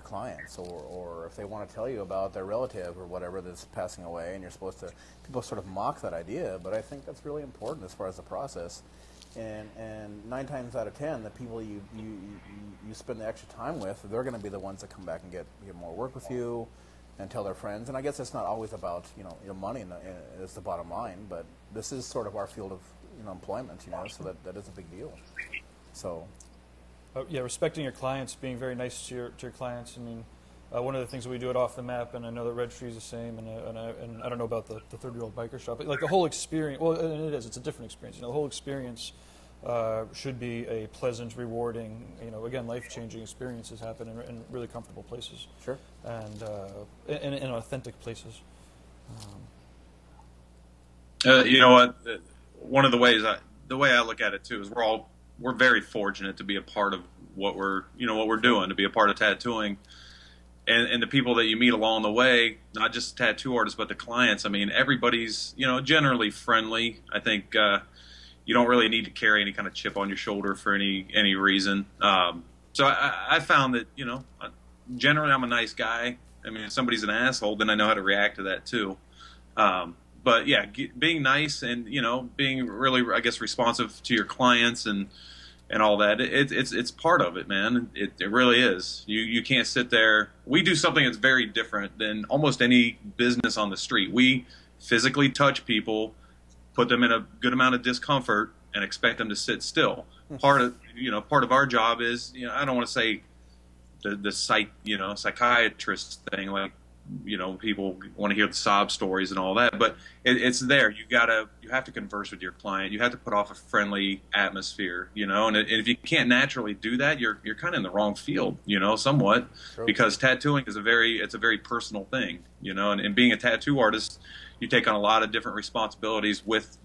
clients, or if they want to tell you about their relative or whatever that's passing away, and you're supposed to, people sort of mock that idea, but I think that's really important as far as the process. And 9 times out of 10, the people you spend the extra time with, they're going to be the ones that come back and get more work with you and tell their friends. And I guess it's not always about your money is the bottom line, but this is sort of our field of employment, so that is a big deal. So. Yeah, respecting your clients, being very nice to your clients. I mean, one of the things that we do at Off the Map, and I know that Red Tree's the same, and I don't know about the 30-year-old biker shop, but like the whole experience, well, and it's a different experience. The whole experience should be a pleasant, rewarding, again, life-changing experiences happen in really comfortable places. Sure. And in authentic places. You know what? One of the ways the way I look at it too is we're very fortunate to be a part of what we're doing, to be a part of tattooing, and the people that you meet along the way, not just tattoo artists, but the clients. I mean, everybody's, generally friendly. I think you don't really need to carry any kind of chip on your shoulder for any reason. So I found that, generally I'm a nice guy. I mean, if somebody's an asshole, then I know how to react to that too. But yeah, being nice and being really, I guess, responsive to your clients and all that. It's part of it, man. It really is. You can't sit there. We do something that's very different than almost any business on the street. We physically touch people, put them in a good amount of discomfort, and expect them to sit still. Part of our job is, I don't want to say the psychiatrist thing, like, people want to hear the sob stories and all that, but it's there. You have to converse with your client. You have to put off a friendly atmosphere, and if you can't naturally do that, you're kind of in the wrong field, somewhat. True. Because tattooing is a very personal thing, and being a tattoo artist, you take on a lot of different responsibilities with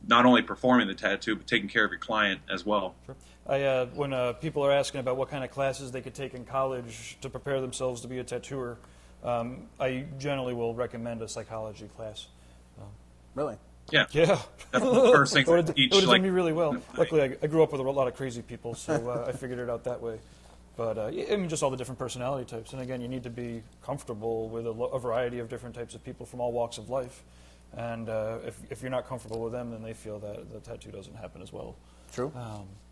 not only performing the tattoo, but taking care of your client as well. Sure. When people are asking about what kind of classes they could take in college to prepare themselves to be a tattooer, I generally will recommend a psychology class. Really? Yeah. Yeah. That's the first thing It would to teach, have like- done me really well. Luckily, I grew up with a lot of crazy people, so I figured it out that way. But yeah, I mean, just all the different personality types. And again, you need to be comfortable with a variety of different types of people from all walks of life. And if you're not comfortable with them, then they feel that the tattoo doesn't happen as well. True.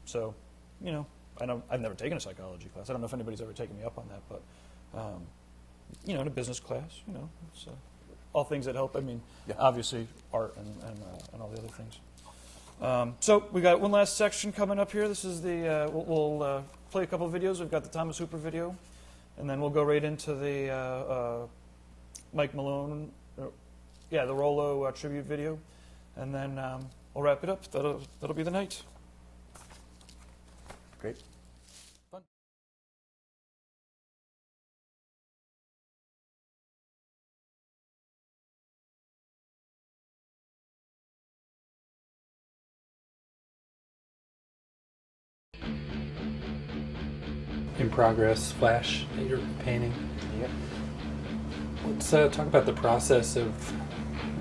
So, you know, I know I've never taken a psychology class. I don't know if anybody's ever taken me up on that, but you know, in a business class, you know, it's all things that help. I mean, obviously art and all the other things. So we got one last section coming up here. This is the we'll play a couple of videos. We've got the Thomas Hooper video, and then we'll go right into the Mike Malone, the Rollo tribute video, and then we'll wrap it up. That'll be the night. Great. Fun. In progress flash that you're painting. Yep. Let's talk about the process of,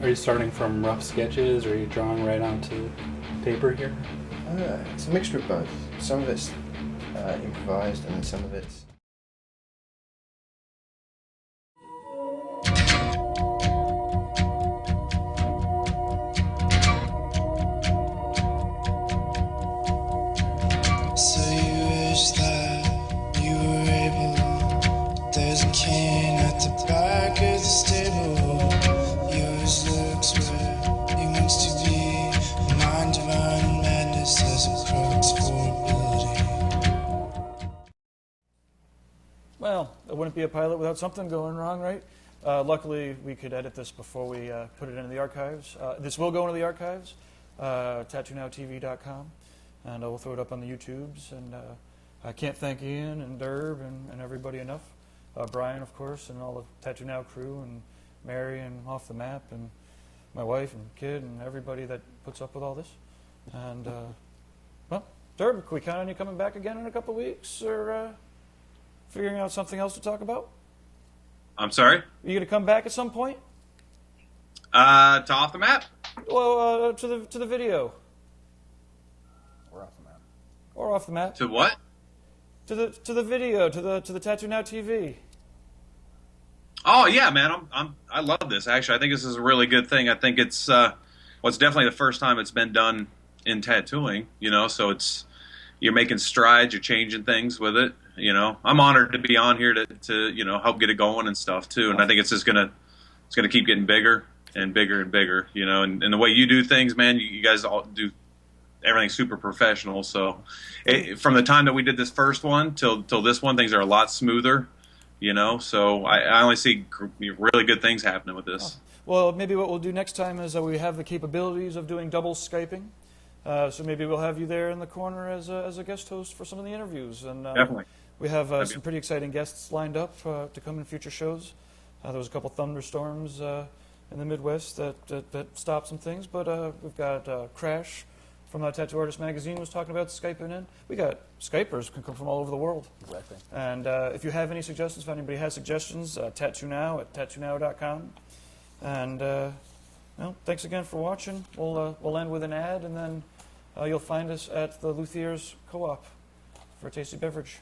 are you starting from rough sketches or are you drawing right onto paper here? It's a mixture of both. Some of it's improvised and some of it's... So you wish that you were able. There's a king at the back of the stable. Yours looks where he wants to be. A mind divine madness as a crux for ability. Well, it wouldn't be a pilot without something going wrong, right? Luckily, we could edit this before we put it into the archives. This will go into the archives, TattooNOWTV.com, and we'll throw it up on the YouTubes. And I can't thank Ian and Durb and everybody enough. Brian, of course, and all the Tattoo Now crew, and Mary and Off the Map, and my wife and kid, and everybody that puts up with all this. And, well, Durb, can we count on you coming back again in a couple weeks, or figuring out something else to talk about? I'm sorry? Are you going to come back at some point? To Off the Map? Well, to the video. Or off the map. Or off the map. To what? To the video, to the Tattoo Now TV. Oh yeah, man! I love this. Actually, I think this is a really good thing. I think it's it's definitely the first time it's been done in tattooing. You know, so you're making strides, you're changing things with it. You know, I'm honored to be on here to you know, help get it going and stuff too. And I think it's just gonna keep getting bigger and bigger and bigger. You know, and the way you do things, man, you guys all do everything super professional. So from the time that we did this first one till this one, things are a lot smoother. You know, so I only see really good things happening with this. Well, maybe what we'll do next time is we have the capabilities of doing double Skyping. So maybe we'll have you there in the corner as a guest host for some of the interviews. And definitely. We have some pretty exciting guests lined up to come in future shows. There was a couple thunderstorms in the Midwest that stopped some things, but we've got Crash from Tattoo Artist Magazine was talking about Skyping in. We got Skypers can come from all over the world. Exactly. And if you have any suggestions, if anybody has suggestions, TattooNOW at TattooNOW.com. And well, thanks again for watching. We'll end with an ad, and then you'll find us at the Luthier's Co-op for a tasty beverage.